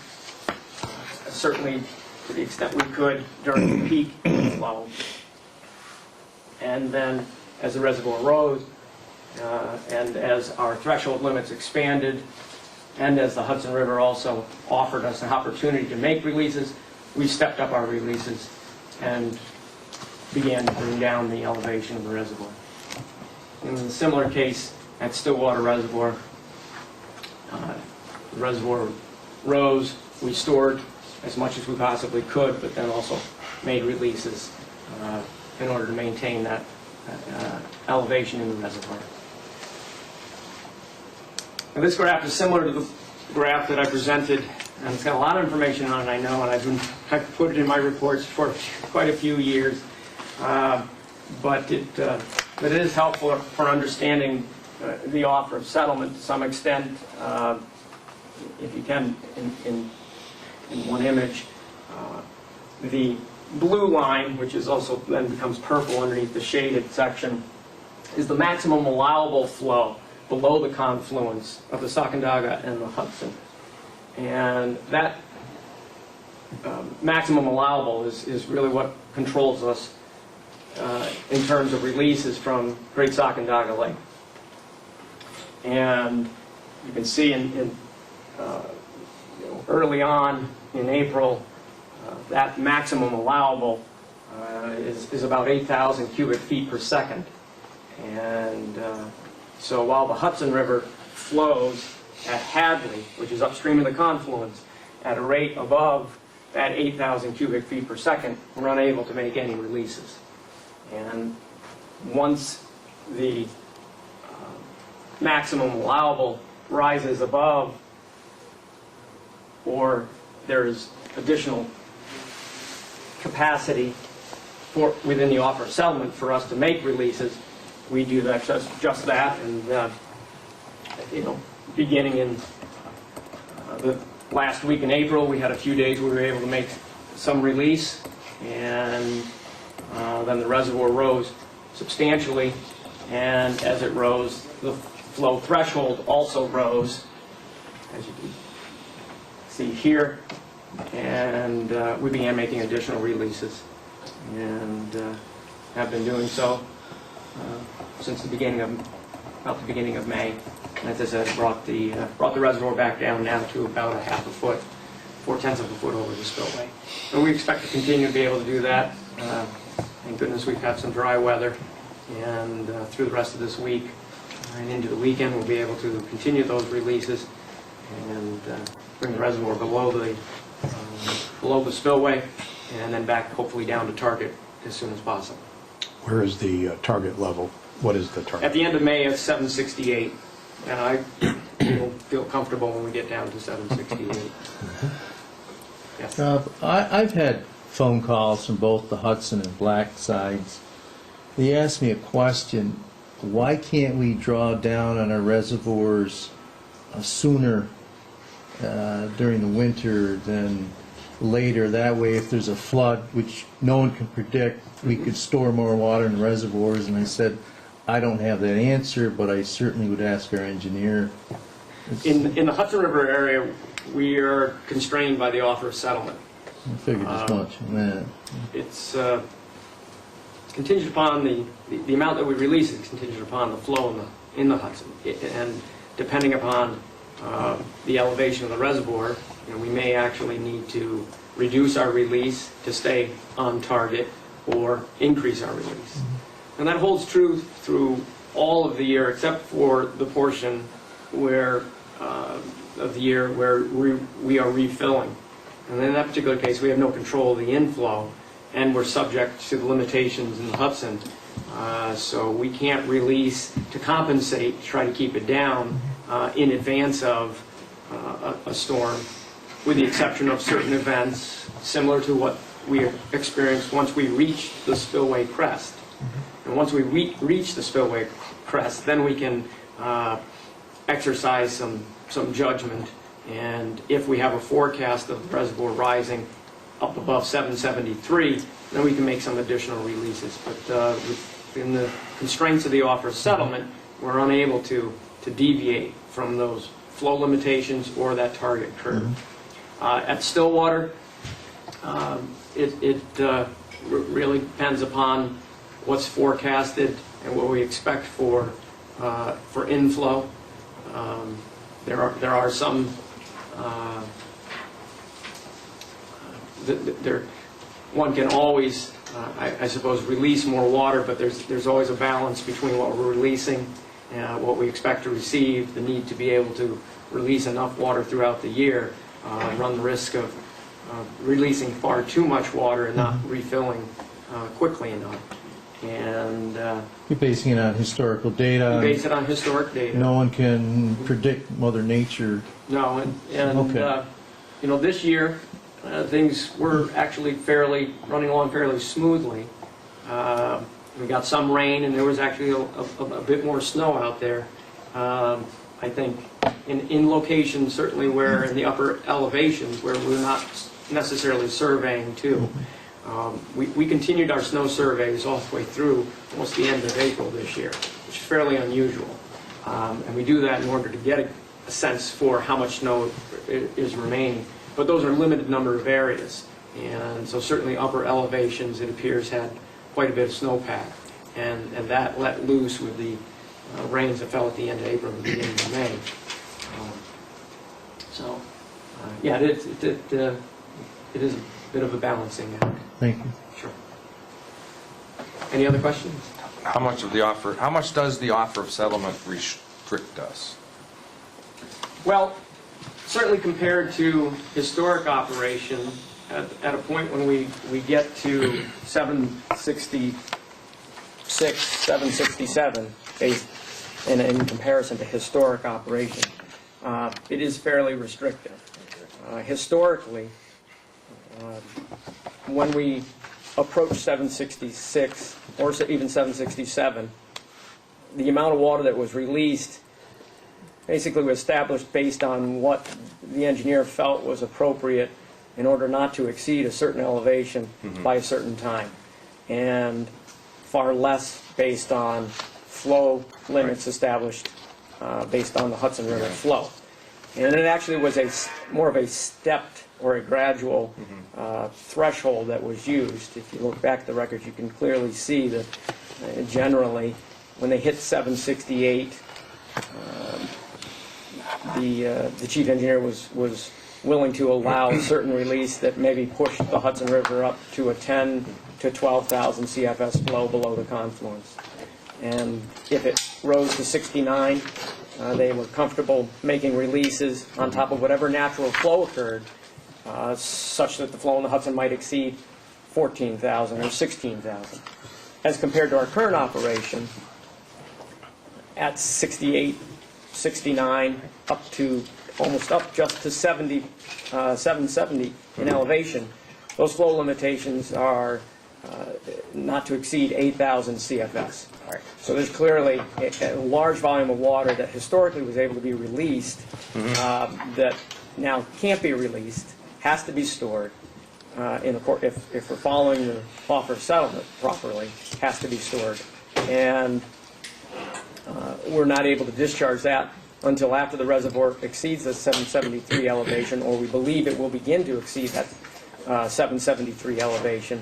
certainly to the extent we could during the peak inflow. And then as the reservoir rose, and as our threshold limits expanded, and as the Hudson River also offered us an opportunity to make releases, we stepped up our releases and began to bring down the elevation of the reservoir. In a similar case at Stillwater Reservoir, the reservoir rose, we stored as much as we possibly could, but then also made releases in order to maintain that elevation in the reservoir. Now, this graph is similar to the graph that I presented, and it's got a lot of information on it, I know, and I've put it in my reports for quite a few years. But it is helpful for understanding the offer of settlement to some extent. If you can, in one image, the blue line, which is also then becomes purple underneath the shaded section, is the maximum allowable flow below the confluence of the Sacandaga and the Hudson. And that maximum allowable is really what controls us in terms of releases from Great Sacandaga Lake. And you can see early on in April, that maximum allowable is about 8,000 cubic feet per second. And so while the Hudson River flows at Hadley, which is upstream of the confluence, at a rate above that 8,000 cubic feet per second, we're unable to make any releases. And once the maximum allowable rises above, or there's additional capacity within the offer of settlement for us to make releases, we do that, just that. And beginning in the last week in April, we had a few days where we were able to make some release, and then the reservoir rose substantially, and as it rose, the flow threshold also rose, as you can see here, and we began making additional releases, and have been doing so since about the beginning of May. And as I said, brought the reservoir back down now to about a half a foot, 4/10 of a foot over the spillway. And we expect to continue to be able to do that. Thank goodness we've had some dry weather, and through the rest of this week and into the weekend we'll be able to continue those releases and bring the reservoir below the spillway, and then back hopefully down to target as soon as possible. Where is the target level? What is the target? At the end of May, it's 768, and I feel comfortable when we get down to 768. Yes. I've had phone calls from both the Hudson and Black sides. They asked me a question: why can't we draw down on our reservoirs sooner during the winter than later? That way, if there's a flood, which no one can predict, we could store more water in the reservoirs. And I said, I don't have that answer, but I certainly would ask our engineer. In the Hudson River area, we are constrained by the offer of settlement. I figured as much. Man. It's contingent upon the amount that we release is contingent upon the flow in the Hudson, and depending upon the elevation of the reservoir, we may actually need to reduce our release to stay on target or increase our release. And that holds true through all of the year except for the portion where of the year where we are refilling. And in that particular case, we have no control of the inflow, and we're subject to the limitations in the Hudson. So we can't release to compensate, to try to keep it down in advance of a storm, with the exception of certain events similar to what we experienced once we reach the spillway crest. And once we reach the spillway crest, then we can exercise some judgment. And if we have a forecast of the reservoir rising up above 773, then we can make some additional releases. But in the constraints of the offer of settlement, we're unable to deviate from those flow limitations or that target curve. At Stillwater, it really depends upon what's forecasted and what we expect for inflow. There are some one can always, I suppose, release more water, but there's always a balance between what we're releasing and what we expect to receive, the need to be able to release enough water throughout the year, run the risk of releasing far too much water and not refilling quickly enough. And You're basing it on historical data. we base it on historic data. No one can predict Mother Nature. No, and Okay. you know, this year things were actually running along fairly smoothly. We got some rain, and there was actually a bit more snow out there. I think in locations certainly where in the upper elevations where we're not necessarily surveying too. We continued our snow surveys all the way through almost the end of April this year, which is fairly unusual. And we do that in order to get a sense for how much snow is remaining. But those are a limited number of areas. And so certainly upper elevations, it appears, had quite a bit of snowpack. And that let loose with the rains that fell at the end of April and the beginning of May. Yeah, it is a bit of a balancing act. Thank you. Sure. Any other questions? How much does the offer of settlement restrict us? Well, certainly compared to historic operation, at a point when we get to 766, 767, based in comparison to historic operation, it is fairly restrictive. Historically, when we approach 766 or even 767, the amount of water that was released basically was established based on what the engineer felt was appropriate in order not to exceed a certain elevation by a certain time, and far less based on flow limits established based on the Hudson River flow. And it actually was more of a stepped or a gradual threshold that was used. If you look back at the records, you can clearly see that generally when they hit 768, the chief engineer was willing to allow certain release that maybe pushed the Hudson River up to a 10 to 12,000 CFS flow below the confluence. And if it rose to 69, they were comfortable making releases on top of whatever natural flow occurred, such that the flow in the Hudson might exceed 14,000 or 16,000. As compared to our current operation, at 68, 69, up to almost up just to 770 in elevation, those flow limitations are not to exceed 8,000 CFS. So there's clearly a large volume of water that historically was able to be released that now can't be released, has to be stored. If we're following the offer of settlement properly, has to be stored. And we're not able to discharge that until after the reservoir exceeds the 773 elevation, or we believe it will begin to exceed that 773 elevation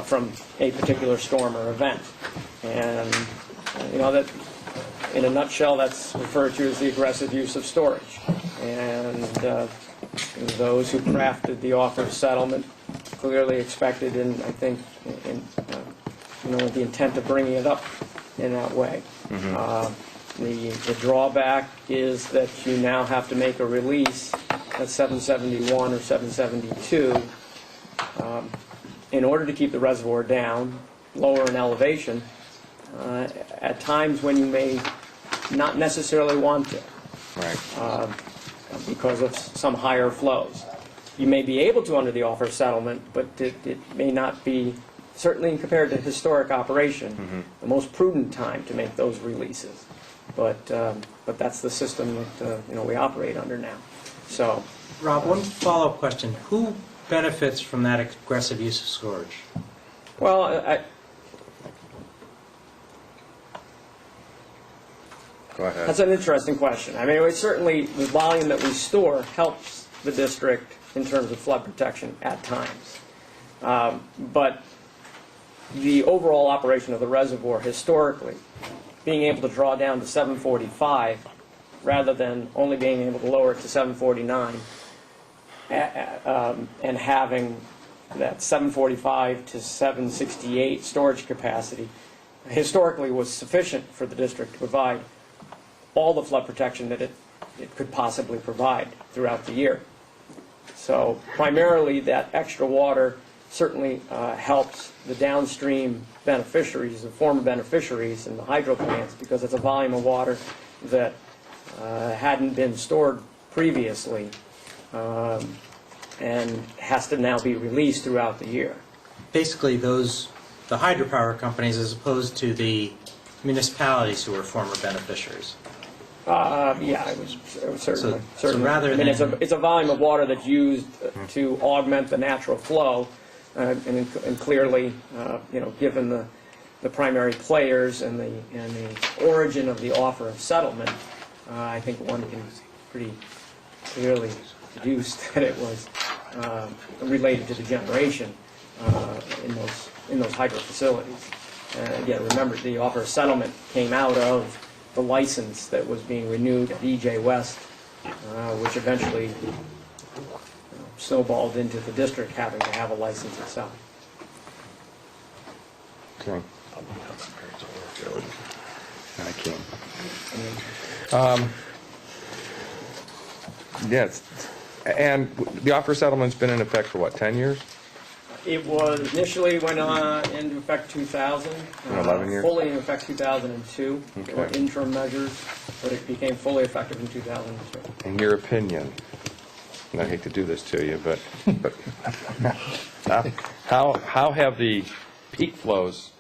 from a particular storm or event. And you know that, in a nutshell, that's referred to as the aggressive use of storage. And those who crafted the offer of settlement clearly expected, and I think, with the intent of bringing it up in that way. The drawback is that you now have to make a release at 771 or 772 in order to keep the reservoir down, lower in elevation, at times when you may not necessarily want to. Right. Because of some higher flows. You may be able to under the offer of settlement, but it may not be, certainly compared to historic operation, the most prudent time to make those releases. But that's the system that we operate under now. So, Rob, one follow-up question. Who benefits from that aggressive use of storage? well, Go ahead. that's an interesting question. I mean, it certainly, the volume that we store helps the district in terms of flood protection at times. But the overall operation of the reservoir historically, being able to draw down to 745 rather than only being able to lower it to 749 and having that 745 to 768 storage capacity historically was sufficient for the district to provide all the flood protection that it could possibly provide throughout the year. So primarily that extra water certainly helps the downstream beneficiaries, the former beneficiaries in the hydro plants, because it's a volume of water that hadn't been stored previously and has to now be released throughout the year. Basically, the hydropower companies as opposed to the municipalities who are former beneficiaries. Yeah, it was certainly. So rather I mean, than- it's a volume of water that's used to augment the natural flow, and clearly, given the primary players and the origin of the offer of settlement, I think one can pretty clearly deduce that it was related to the generation in those hydro facilities. Again, remember, the offer of settlement came out of the license that was being renewed at EJ West, which eventually snowballed into the district having to have a license itself. Okay. I can't. Yes, and the offer settlement's been in effect for what, 10 years? It was initially went into effect 2000. 11 years? Fully in effect 2002. There were Okay. interim measures, but it became fully effective in 2002. In your opinion, and I hate to do this to you, but how have the peak flows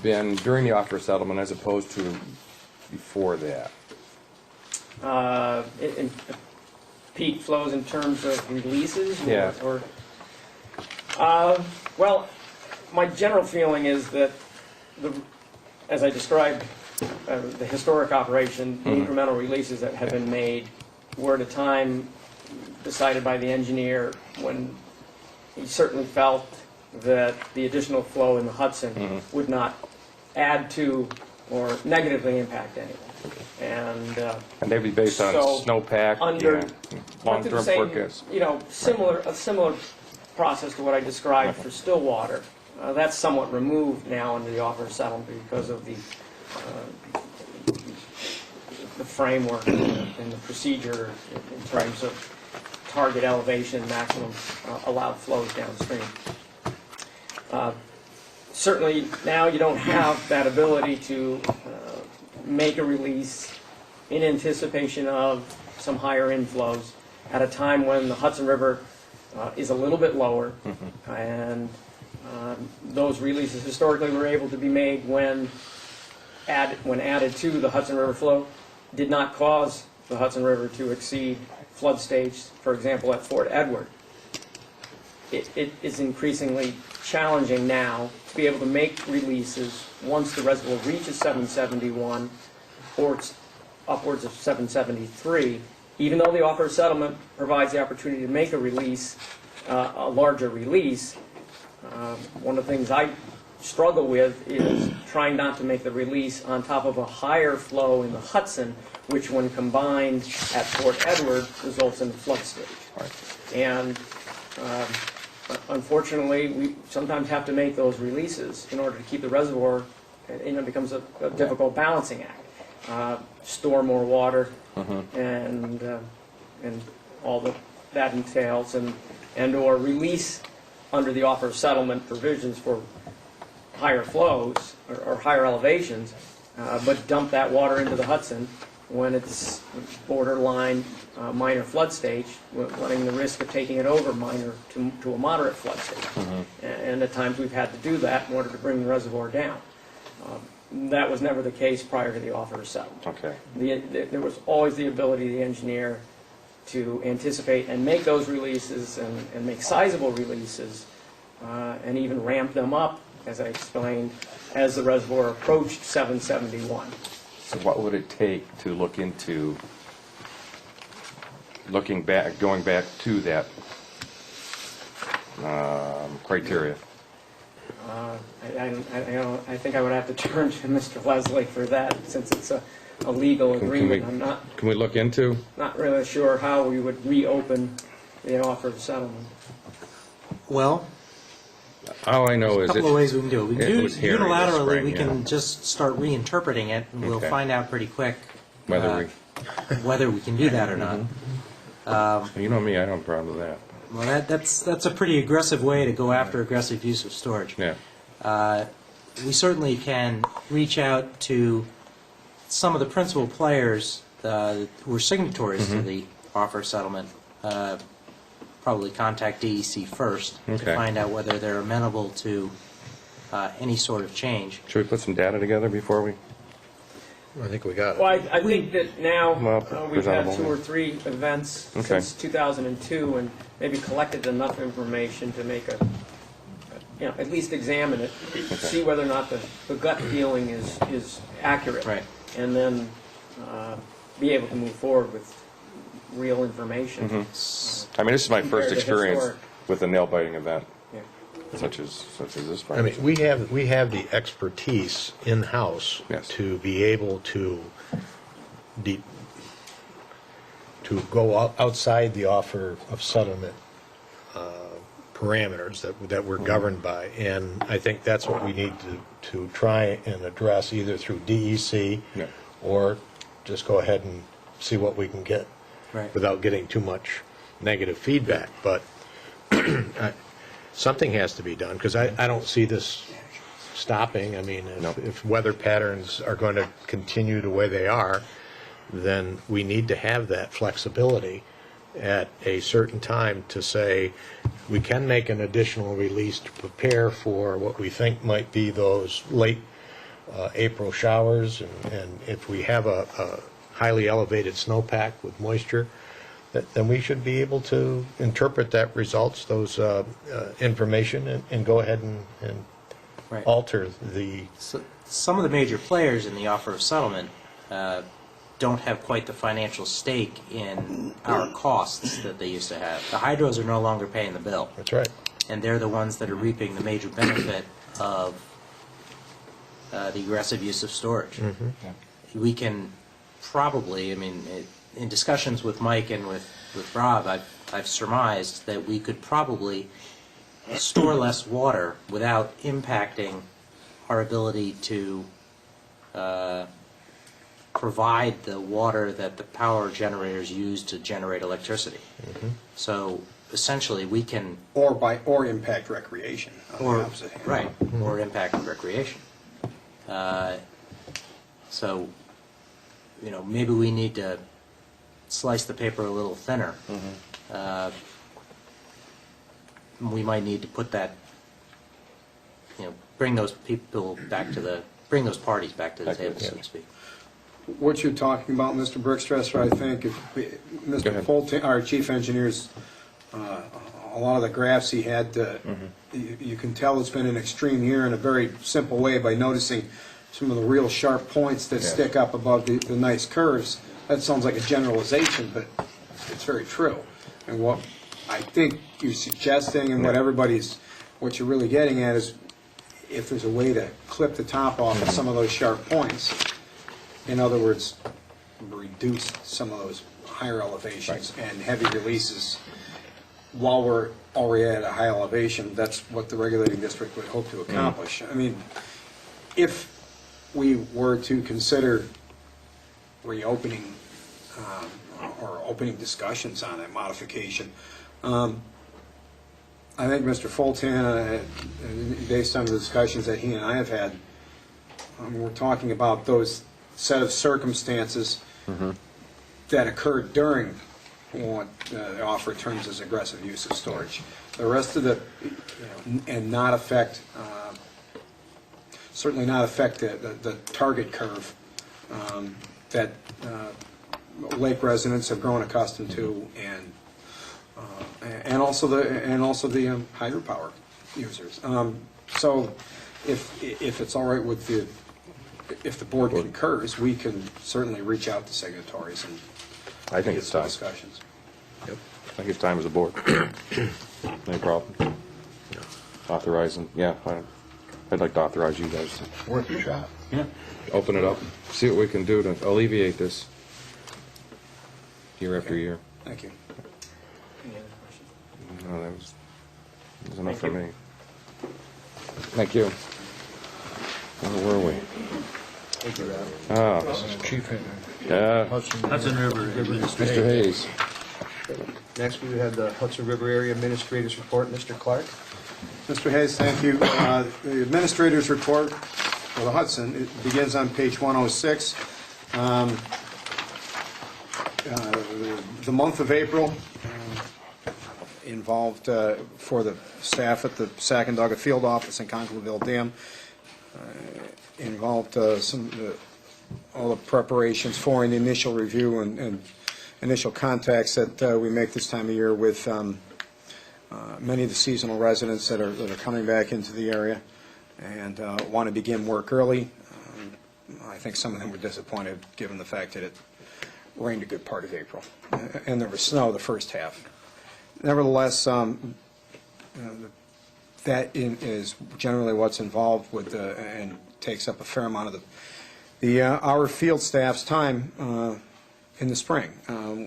been during the offer settlement as opposed to before that? In peak flows in terms of releases? Yeah. Well, my general feeling is that, as I described, the historic operation, the incremental releases that have been made were at a time decided by the engineer when he certainly felt that the additional flow in the Hudson would not add to or negatively impact anything. And And they'd be based on so snowpack, under long-term forecasts. a similar process to what I described for Stillwater. That's somewhat removed now under the offer of settlement because of the framework and the procedure in terms of target elevation, maximum allowed flows downstream. Certainly now you don't have that ability to make a release in anticipation of some higher inflows at a time when the Hudson River is a little bit lower, and those releases historically were able to be made when added to the Hudson River flow, did not cause the Hudson River to exceed flood stage, for example, at Fort Edward. It is increasingly challenging now to be able to make releases once the reservoir reaches 771 or it's upwards of 773, even though the offer of settlement provides the opportunity to make a release, a larger release. One of the things I struggle with is trying not to make the release on top of a higher flow in the Hudson, which when combined at Fort Edward results in a flood stage. And unfortunately, we sometimes have to make those releases in order to keep the reservoir, it becomes a difficult balancing act. Store more water and all that entails, and or release under the offer of settlement provisions for higher flows or higher elevations, but dump that water into the Hudson when it's borderline minor flood stage, running the risk of taking it over minor to a moderate flood stage. And at times we've had to do that in order to bring the reservoir down. That was never the case prior to the offer of settlement. Okay. There was always the ability of the engineer to anticipate and make those releases and make sizable releases and even ramp them up, as I explained, as the reservoir approached 771. So what would it take to look into, going back to that criteria? I think I would have to turn to Mr. Leslie for that, since it's a legal agreement. Can we look into? Not really sure how we would reopen the offer of settlement. Well, All I know a is couple of ways we can do it. We can do was here this unilaterally, spring, we yeah. can just start reinterpreting it, and we'll Okay. find out pretty quick whether we can do that or not. You know me, I don't have a problem with that. Well, that's a pretty aggressive way to go after aggressive use of storage. Yeah. We certainly can reach out to some of the principal players who are signatories to the offer of settlement. Probably contact DEC first to Okay. find out whether they're amenable to any sort of change. Should we put some data together before we? I think we got it. Well, I think that now we've had presentable, 2 yeah. or 3 events Okay. since 2002, and maybe collected enough information to make at least examine it, see whether or not the gut feeling is accurate, Right. and then be able to move forward with real information. I mean, this is my Compared first to experience historic. with a nail biting event, Yeah. such as this. I mean, we have the expertise in-house Yes. to be able to go outside the offer of settlement parameters that we're governed by. And I think that's what we need to try and address, either through DEC Yeah. or just go ahead and see what we can get Right. without getting too much negative feedback. But something has to be done, because I don't see this stopping. I mean, if weather patterns are going to continue the way they are, then we need to have that flexibility at a certain time to say we can make an additional release to prepare for what we think might be those late April showers, and if we have a highly elevated snowpack with moisture, then we should be able to interpret that results, those information, and go ahead and Right. alter the. So, some of the major players in the offer of settlement don't have quite the financial stake in our costs that they used to have. The hydros are no longer paying the bill. That's right. And they're the ones that are reaping the major benefit of the aggressive use of storage. We can probably, I mean, in discussions with Mike and with Rob, I've surmised that we could probably store less water without impacting our ability to provide the water that the power generators use to generate electricity. So essentially, we can Or impact recreation. On the opposite hand. right, or impact recreation. So, maybe we need to slice the paper a little thinner. We might need to put that, bring those parties back to the table, so to speak. What you're talking about, Mr. Brookstresser, I think, Mr. Fulton, our chief engineer's, a lot of the graphs he had, you can tell it's been an extreme year in a very simple way by noticing some of the real sharp points that stick up above the nice curves. That sounds like a generalization, but it's very true. And what I think you're suggesting, and what you're really getting at, is if there's a way to clip the top off of some of those sharp points, in other words, reduce some of those higher elevations and heavy releases while we're already at a high elevation, that's what the regulating district would hope to accomplish. I mean, if we were to consider reopening or opening discussions on that modification, I think Mr. Fulton, based on the discussions that he and I have had, we're talking about those set of circumstances that occurred during what the offer terms as aggressive use of storage. The rest of the, and not affect, certainly not affect the target curve that lake residents have grown accustomed to, and also the hydropower users. So if it's all right with if the board concurs, we can certainly reach out to signatories and I think it's time. discussions. Yep. I think it's time as a board. No problem. Authorizing, yeah, I'd like to authorize you guys to Worth a shot. Yeah. Open it up, see what we can do to alleviate this year after year. Thank you. No, that was enough for me. Thank you. Where were we? Thank you, Rob. Ah, This is Chief Hudson River. Mr. Hayes. Next, we have the Hudson River Area Administrator's Report. Mr. Clark. Mr. Hayes, thank you. The administrator's report for the Hudson, it begins on page 106. The month of April involved, for the staff at the Sagging Field Office in Conklinville Dam, involved all the preparations for an initial review and initial contacts that we make this time of year with many of the seasonal residents that are coming back into the area and want to begin work early. I think some of them were disappointed given the fact that it rained a good part of April and there was snow the first half. Nevertheless, that is generally what's involved with and takes up a fair amount of our field staff's time in the spring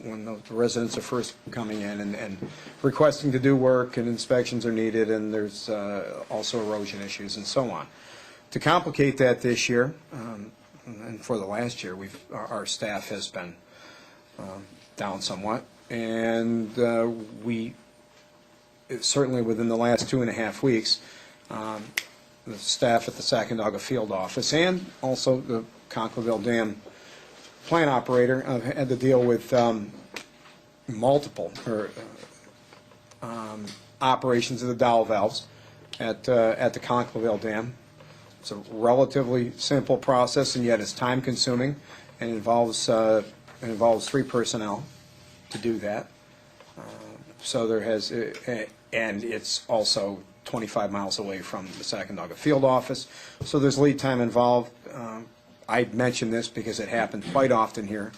when the residents are first coming in and requesting to do work and inspections are needed, and there's also erosion issues and so on. To complicate that this year, and for the last year, our staff has been down somewhat, and we certainly within the last 2.5 weeks, the staff at the Sagging Field Office and also the Conklinville Dam plant operator had to deal with multiple operations of the dowel valves at the Conklinville Dam. It's a relatively simple process, and yet it's time consuming and involves 3 personnel to do that. So there has, and it's also 25 miles away from the Sagging Field Office. So there's lead time involved. I mention this because it happened quite often here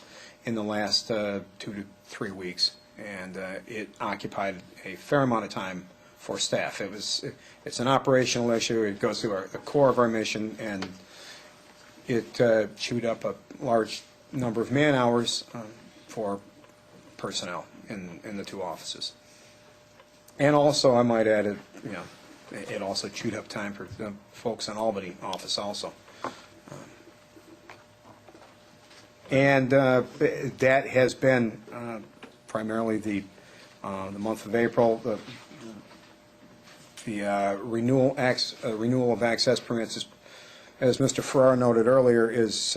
in the last 2 to 3 weeks, and it occupied a fair amount of time for staff. It's an operational issue. It goes to the core of our mission, and it chewed up a large number of man hours for personnel in the 2 offices. And also, I might add, it also chewed up time for the folks in Albany office also. And that has been primarily the month of April. The renewal of access permits, as Mr. Farrar noted earlier, is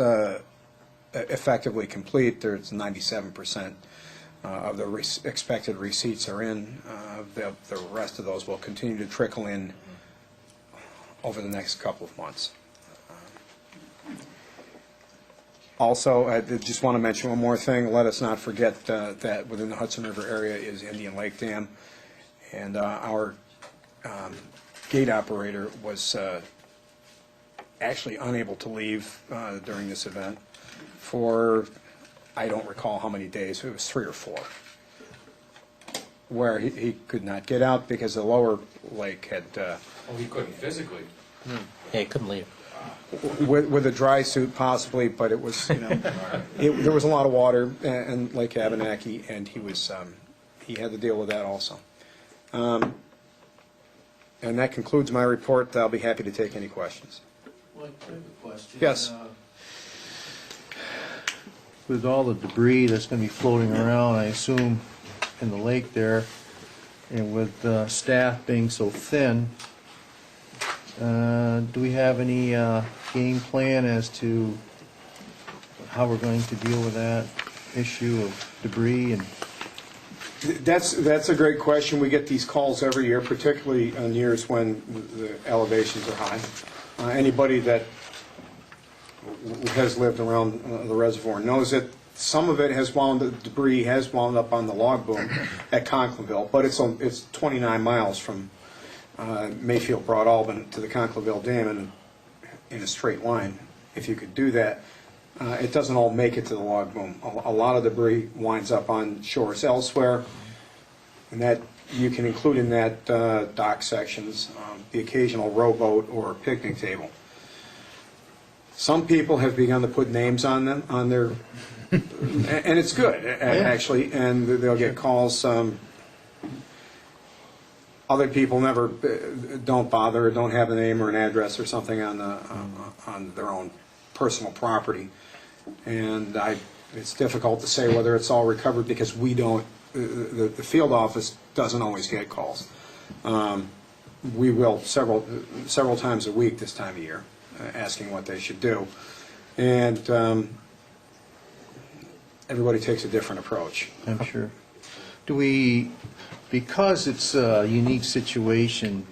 effectively complete. There's 97% of the expected receipts are in. The rest of those will continue to trickle in over the next couple of months. Also, I just want to mention one more thing. Let us not forget that within the Hudson River area is Indian Lake Dam, and our gate operator was actually unable to leave during this event for, I don't recall how many days, it was 3 or 4, where he could not get out because the lower lake had... Well, he couldn't physically. Yeah, you couldn't leave. with a dry suit possibly, but it was, there was a lot of water in Lake Abenaki, and he had to deal with that also. And that concludes my report. I'll be happy to take any questions. Well, I have a question. Yes. With all the debris that's going to be floating around, I assume, in the lake there, and with staff being so thin, do we have any game plan as to how we're going to deal with that issue of debris? And That's a great question. We get these calls every year, particularly on years when the elevations are high. Anybody that has lived around the reservoir knows that some of it debris has wound up on the log boom at Conklinville, but it's 29 miles from Mayfield, Broad Albin to the Conklinville Dam in a straight line. If you could do that, it doesn't all make it to the log boom. A lot of debris winds up on shores elsewhere, and that you can include in that dock sections the occasional rowboat or picnic table. Some people have begun to put names on them, on their, and it's good, actually, and they'll get calls. Other people don't bother, or don't have a name or an address or something on their own personal property. And it's difficult to say whether it's all recovered because we don't, the field office doesn't always get calls. We will several times a week this time of year, asking what they should do. And everybody takes a different approach. I'm sure. Do we, because it's a unique situation,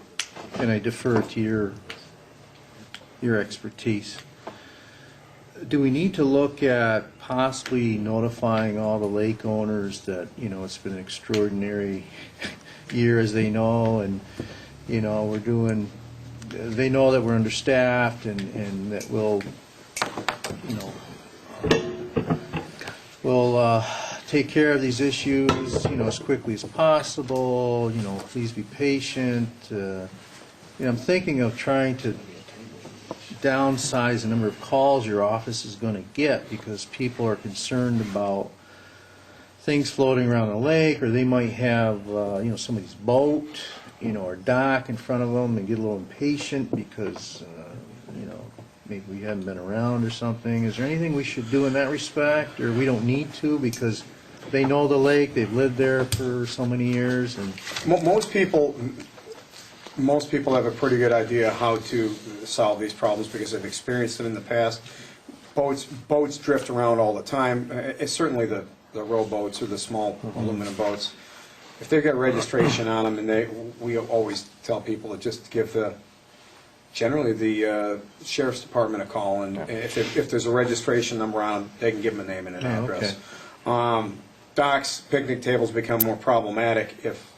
and I defer to your expertise, do we need to look at possibly notifying all the lake owners that, it's been an extraordinary year, as they know, and, we're doing, they know that we're understaffed and that we'll take care of these issues, as quickly as possible, please be patient. I'm thinking of trying to downsize the number of calls your office is going to get because people are concerned about things floating around the lake, or they might have, somebody's boat, or dock in front of them and get a little impatient because, maybe we haven't been around or something. Is there anything we should do in that respect, or we don't need to because they know the lake, they've lived there for so many years? And most people have a pretty good idea how to solve these problems because they've experienced them in the past. Boats drift around all the time. It's certainly the rowboats or the small aluminum boats. If they've got registration on them, and we always tell people to just give generally the sheriff's department a call, and if there's a registration number on them, they can give them a name and an address. Okay. Docks, picnic tables become more problematic if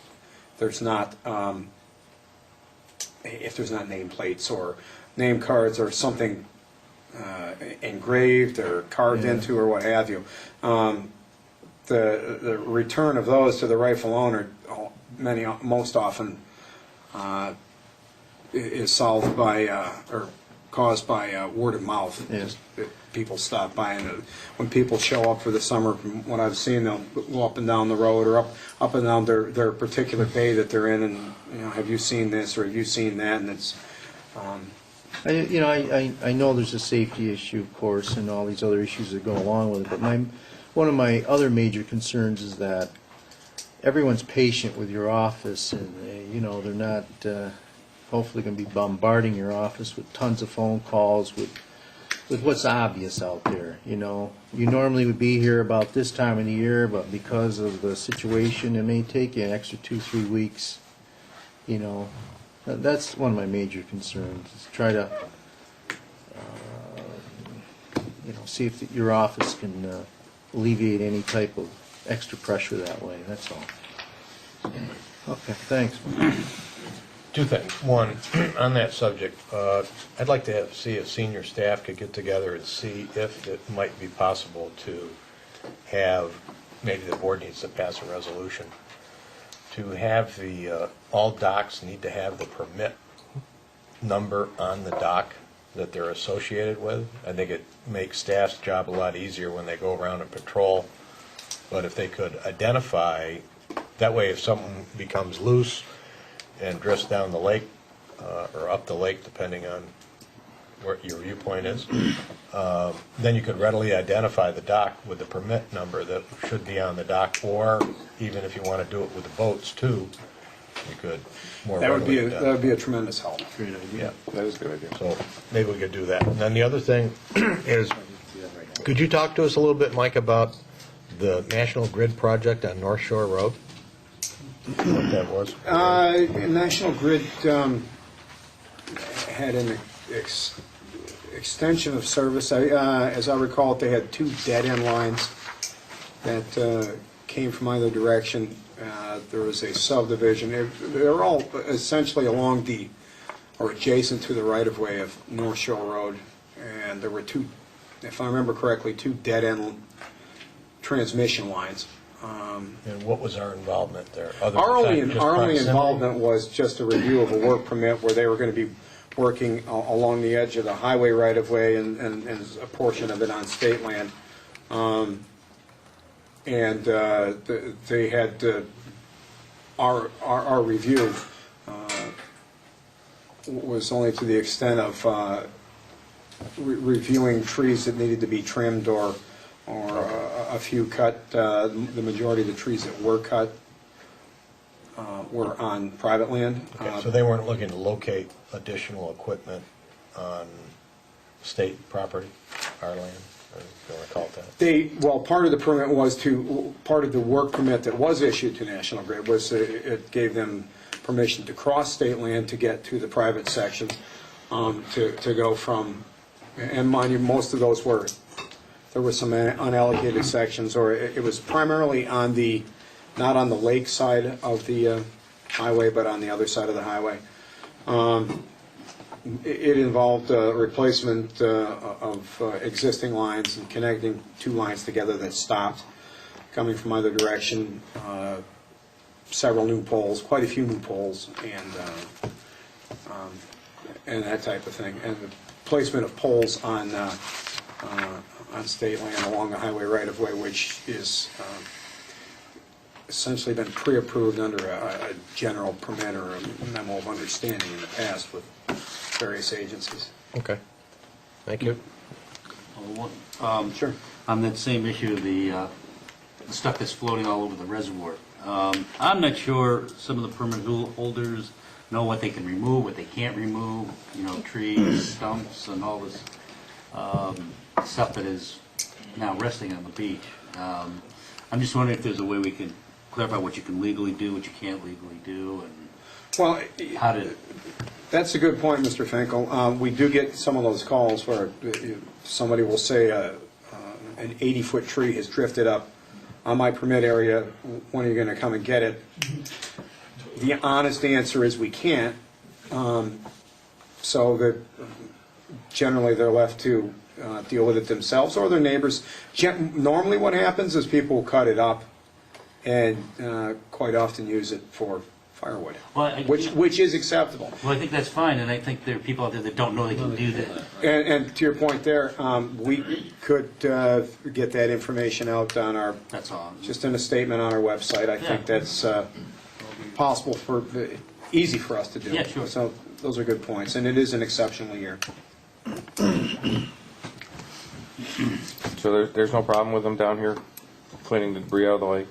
there's not nameplates or name cards or something engraved or carved into or what have you. The return of those to the rightful owner most often is solved by or caused by word of mouth. Yes. People stop by, and when people show up for the summer, from what I've seen, they'll go up and down the road or up and down their particular bay that they're in, and have you seen this or have you seen that? And it's I know there's a safety issue, of course, and all these other issues that go along with it, but one of my other major concerns is that everyone's patient with your office, and they're not hopefully going to be bombarding your office with tons of phone calls with what's obvious out there. You normally would be here about this time of the year, but because of the situation, it may take you an extra 2-3 weeks. That's one of my major concerns, is try to see if your office can alleviate any type of extra pressure that way. That's all. Okay, thanks. Two things. One, on that subject, I'd like to see if senior staff could get together and see if it might be possible to have, maybe the board needs to pass a resolution, to have all docks need to have the permit number on the dock that they're associated with. I think it makes staff's job a lot easier when they go around and patrol. But if they could identify, that way if something becomes loose and drifts down the lake, or up the lake, depending on where your viewpoint is, then you could readily identify the dock with the permit number that should be on the dock, or even if you want to do it with the boats too, you could more That would be readily. that would be a tremendous help. Great idea. Yeah, That is a good idea. so maybe we could do that. And then the other thing is, could you talk to us a little bit, Mike, about the National Grid project on North Shore Road? What that was? National Grid had an extension of service. As I recall, they had two dead-end lines that came from either direction. There was a subdivision. They're all essentially along the, or adjacent to the right-of-way of North Shore Road. And there were two, if I remember correctly, two dead-end transmission lines. And what was our involvement there? Other Our than only just our only proximity? involvement was just a review of a work permit where they were going to be working along the edge of the highway right-of-way and a portion of it on state land. They had our review was only to the extent of reviewing trees that needed to be trimmed or a few cut. The majority of the trees that were cut were on private land. Okay, so they weren't looking to locate additional equipment on state property, our land, or if you want to call it that? Well, part of the permit was part of the work permit that was issued to National Grid was it gave them permission to cross state land to get to the private section, to go from, and mind you, most of those were, there were some unallocated sections, or it was primarily on the, not on the lake side of the highway, but on the other side of the highway. It involved replacement of existing lines and connecting two lines together that stopped, coming from either direction, several new poles, quite a few new poles, and that type of thing. And the placement of poles on state land along the highway right-of-way, which is essentially been pre-approved under a general permit or a memo of understanding in the past with various agencies. Okay, thank you. Sure. On that same issue, the stuff that's floating all over the reservoir. I'm not sure some of the permit holders know what they can remove, what they can't remove, trees, stumps, and all this stuff that is now resting on the beach. I'm just wondering if there's a way we can clarify what you can legally do, what you can't legally do, and how to... That's a good point, Mr. Finkel. We do get some of those calls where somebody will say an 80-foot tree has drifted up on my permit area. When are you going to come and get it? The honest answer is we can't. So that generally they're left to deal with it themselves or their neighbors. Normally what happens is people will cut it up and quite often use it for firewood, which is acceptable. Well, I think that's fine, and I think there are people out there that don't know they can do that. And to your point there, we could get that information out on our, That's all. just in a statement on our website. I think that's possible easy for us to do. Yeah, sure. So those are good points, and it is an exceptional year. So there's no problem with them down here cleaning the debris out of the lake?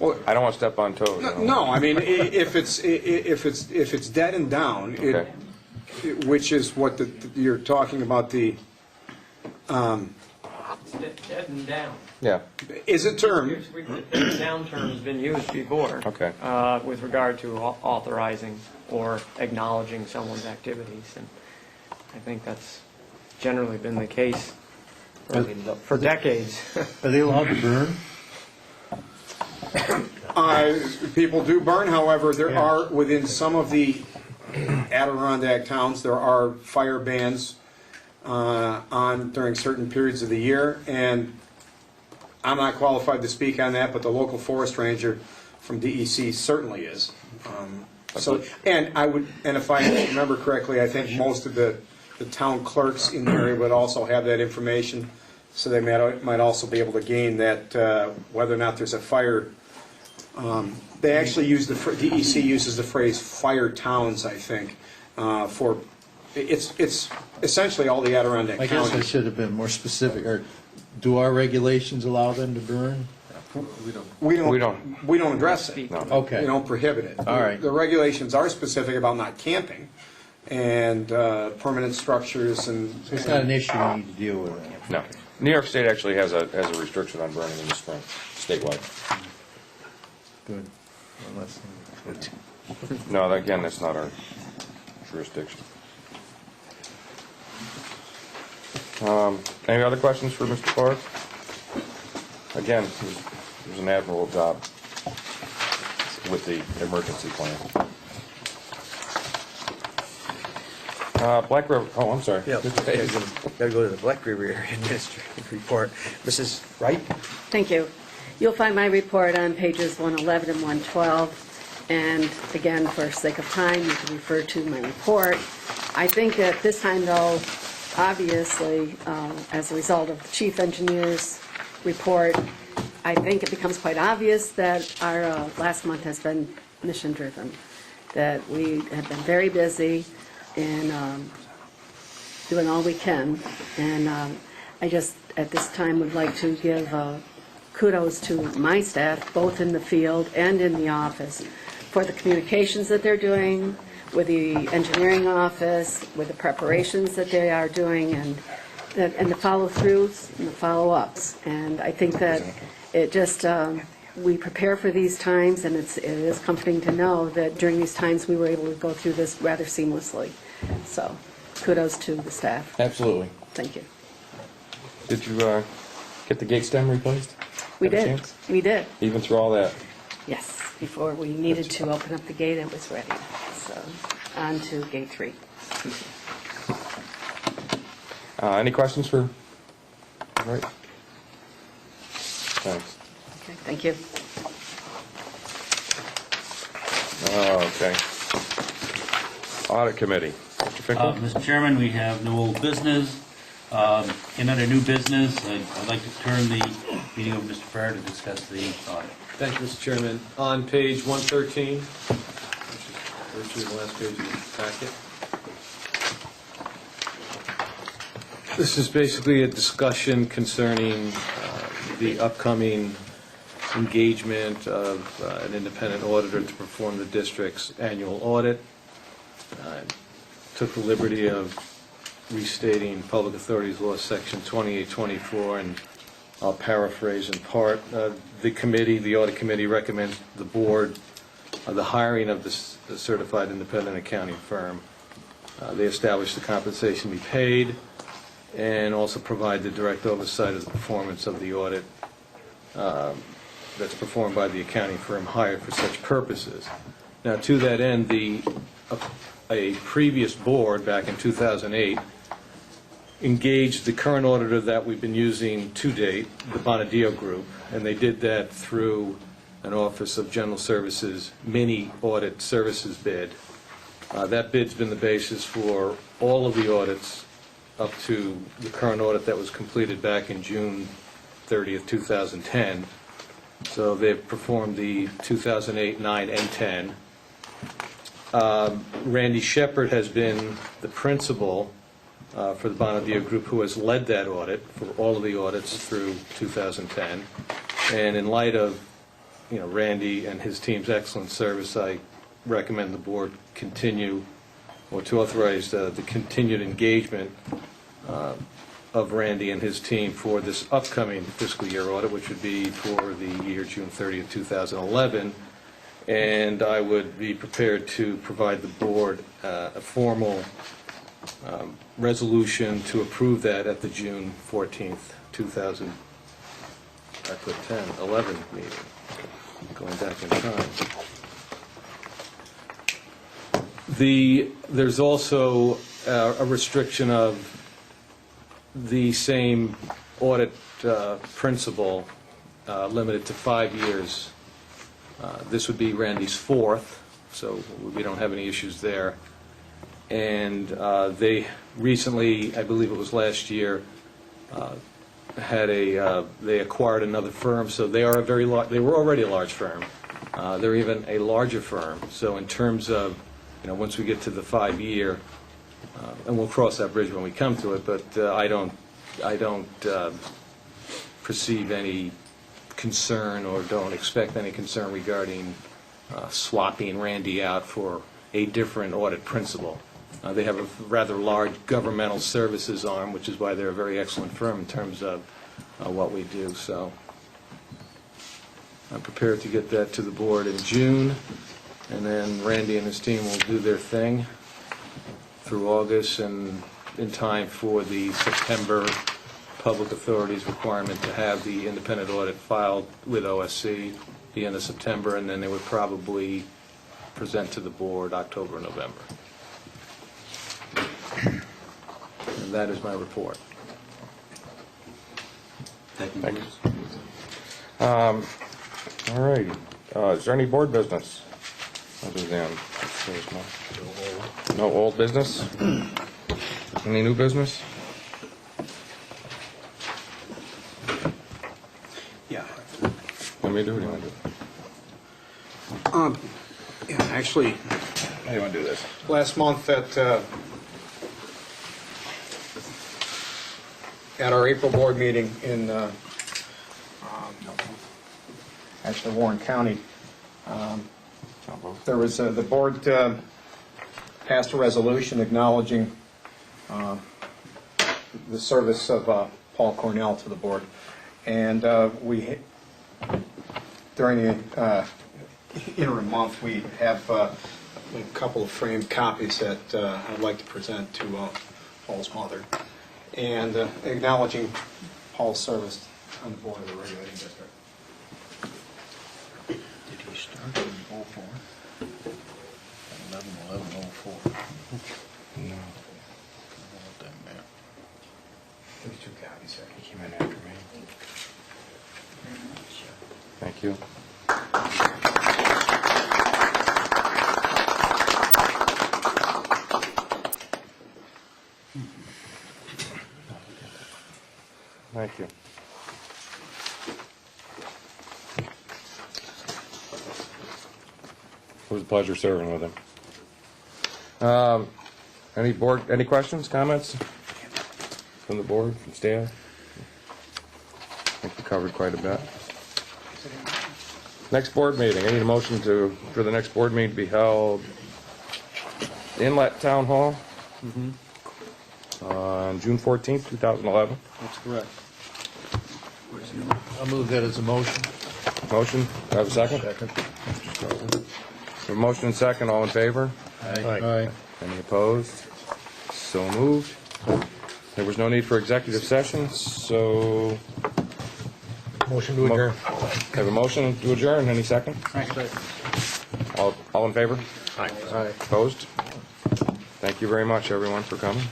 Well, I don't want to step on toes. No, I mean, if it's dead and down, Okay. which is what you're talking about, the Dead and down. Yeah. is a term. The down term has been used before. Okay. With regard to authorizing or acknowledging someone's activities, and I think that's generally been the case for decades. Are they allowed to burn? People do burn, however, there are, within some of the Adirondack towns, there are fire bans on during certain periods of the year, and I'm not qualified to speak on that, but the local forest ranger from DEC certainly is. So, and if I remember correctly, I think most of the town clerks in the area would also have that information, so they might also be able to gain that, whether or not there's a fire. They actually use DEC uses the phrase fire towns, I think, for, it's essentially all the Adirondack I guess I counties. should have been more specific. Or do our regulations allow them to burn? We don't address it. No. Okay. We don't prohibit it. All right. The regulations are specific about not camping and permanent structures and. So it's not an issue we need to deal with. No. New York State actually has a restriction on burning in the spring, statewide. Good. Well, that's good. No, again, that's not our jurisdiction. Any other questions for Mr. Clark? Again, he was an admirable job with the emergency plan. Black River, oh, I'm sorry. Yeah, gotta go to the Black River Area Administrative Report. Mrs. Wright? Thank you. You'll find my report on pages 111 and 112. And again, for sake of time, you can refer to my report. I think at this time, though, obviously, as a result of the chief engineer's report, I think it becomes quite obvious that our last month has been mission-driven, that we have been very busy in doing all we can. And I just, at this time, would like to give kudos to my staff, both in the field and in the office, for the communications that they're doing with the engineering office, with the preparations that they are doing, and the follow-throughs and the follow-ups. And I think that it just, we prepare for these times, and it is comforting to know that during these times we were able to go through this rather seamlessly. So kudos to the staff. Absolutely. Thank you. Did you get the gate stem replaced? We Have a did. chance? We did. Even through all that? Yes. Before we needed to open up the gate, it was ready. So on to gate 3. Any questions for? All right. Thanks. Okay. Thank you. Okay. Audit Committee. Mr. Finkel? Mr. Chairman, we have no old business. In under new business, I'd like to turn the meeting over to Mr. Farrar to discuss the audit. Thank you, Mr. Chairman. On page 113, which is virtually the last page of the packet, this is basically a discussion concerning the upcoming engagement of an independent auditor to perform the district's annual audit. I took the liberty of restating Public Authorities Law Section 2824, and I'll paraphrase in part. The Audit Committee recommends the Board the hiring of the certified independent accounting firm. They establish the compensation to be paid and also provide the direct oversight of the performance of the audit that's performed by the accounting firm hired for such purposes. Now, to that end, a previous board back in 2008 engaged the current auditor that we've been using to date, the Bonadillo Group, and they did that through an Office of General Services mini audit services bid. That bid's been the basis for all of the audits up to the current audit that was completed back in June 30th, 2010. So they've performed the 2008, 9, and 10. Randy Shepard has been the principal for the Bonadillo Group, who has led that audit for all of the audits through 2010. And in light of Randy and his team's excellent service, I recommend the board continue, or to authorize the continued engagement of Randy and his team for this upcoming fiscal year audit, which would be for the year June 30th, 2011. And I would be prepared to provide the board a formal resolution to approve that at the June 14th, 11 meeting, going back in time. There's also a restriction of the same audit principle limited to 5 years. This would be Randy's fourth so we don't have any issues there. And they recently, I believe it was last year, they acquired another firm, so they are a very they were already a large firm. They're even a larger firm. So in terms of, once we get to the 5-year, and we'll cross that bridge when we come to it, but I don't perceive any concern or don't expect any concern regarding swapping Randy out for a different audit principal. They have a rather large governmental services arm, which is why they're a very excellent firm in terms of what we do. So I'm prepared to get that to the board in June, and then Randy and his team will do their thing through August and in time for the September public authorities requirement to have the independent audit filed with OSC the end of September, and then they would probably present to the board October, November. And that is my report. Thanks. All right. Is there any board business? Other than, no old business? Any new business? Yeah. Let me do it. You want to do it? Yeah, actually, How do you want to do this? last month at our April board meeting in actually Warren County, there was the board passed a resolution acknowledging the service of Paul Cornell to the board, and we during the interim month we have a couple of framed copies that I'd like to present to Paul's mother, and acknowledging Paul's service on the board of the regulating district. Did he start in 04? 11/11/04. No. There's 2 copies here. He came in after me. Thank you. Thank you. It was a pleasure serving with him. Any questions, comments from the board, from staff? I think we covered quite a bit. Next board meeting, I need a motion for the next board meeting to be held Inlet Town Hall on June 14th, 2011. That's correct. I'll move that as a motion. Motion, do I have a second? Second. A motion and second, all in favor? Aye. Any opposed? So moved. There was no need for executive session, so Motion to adjourn. have a motion to adjourn, any second? All in favor? Aye. Opposed? Thank you very much, everyone, for coming.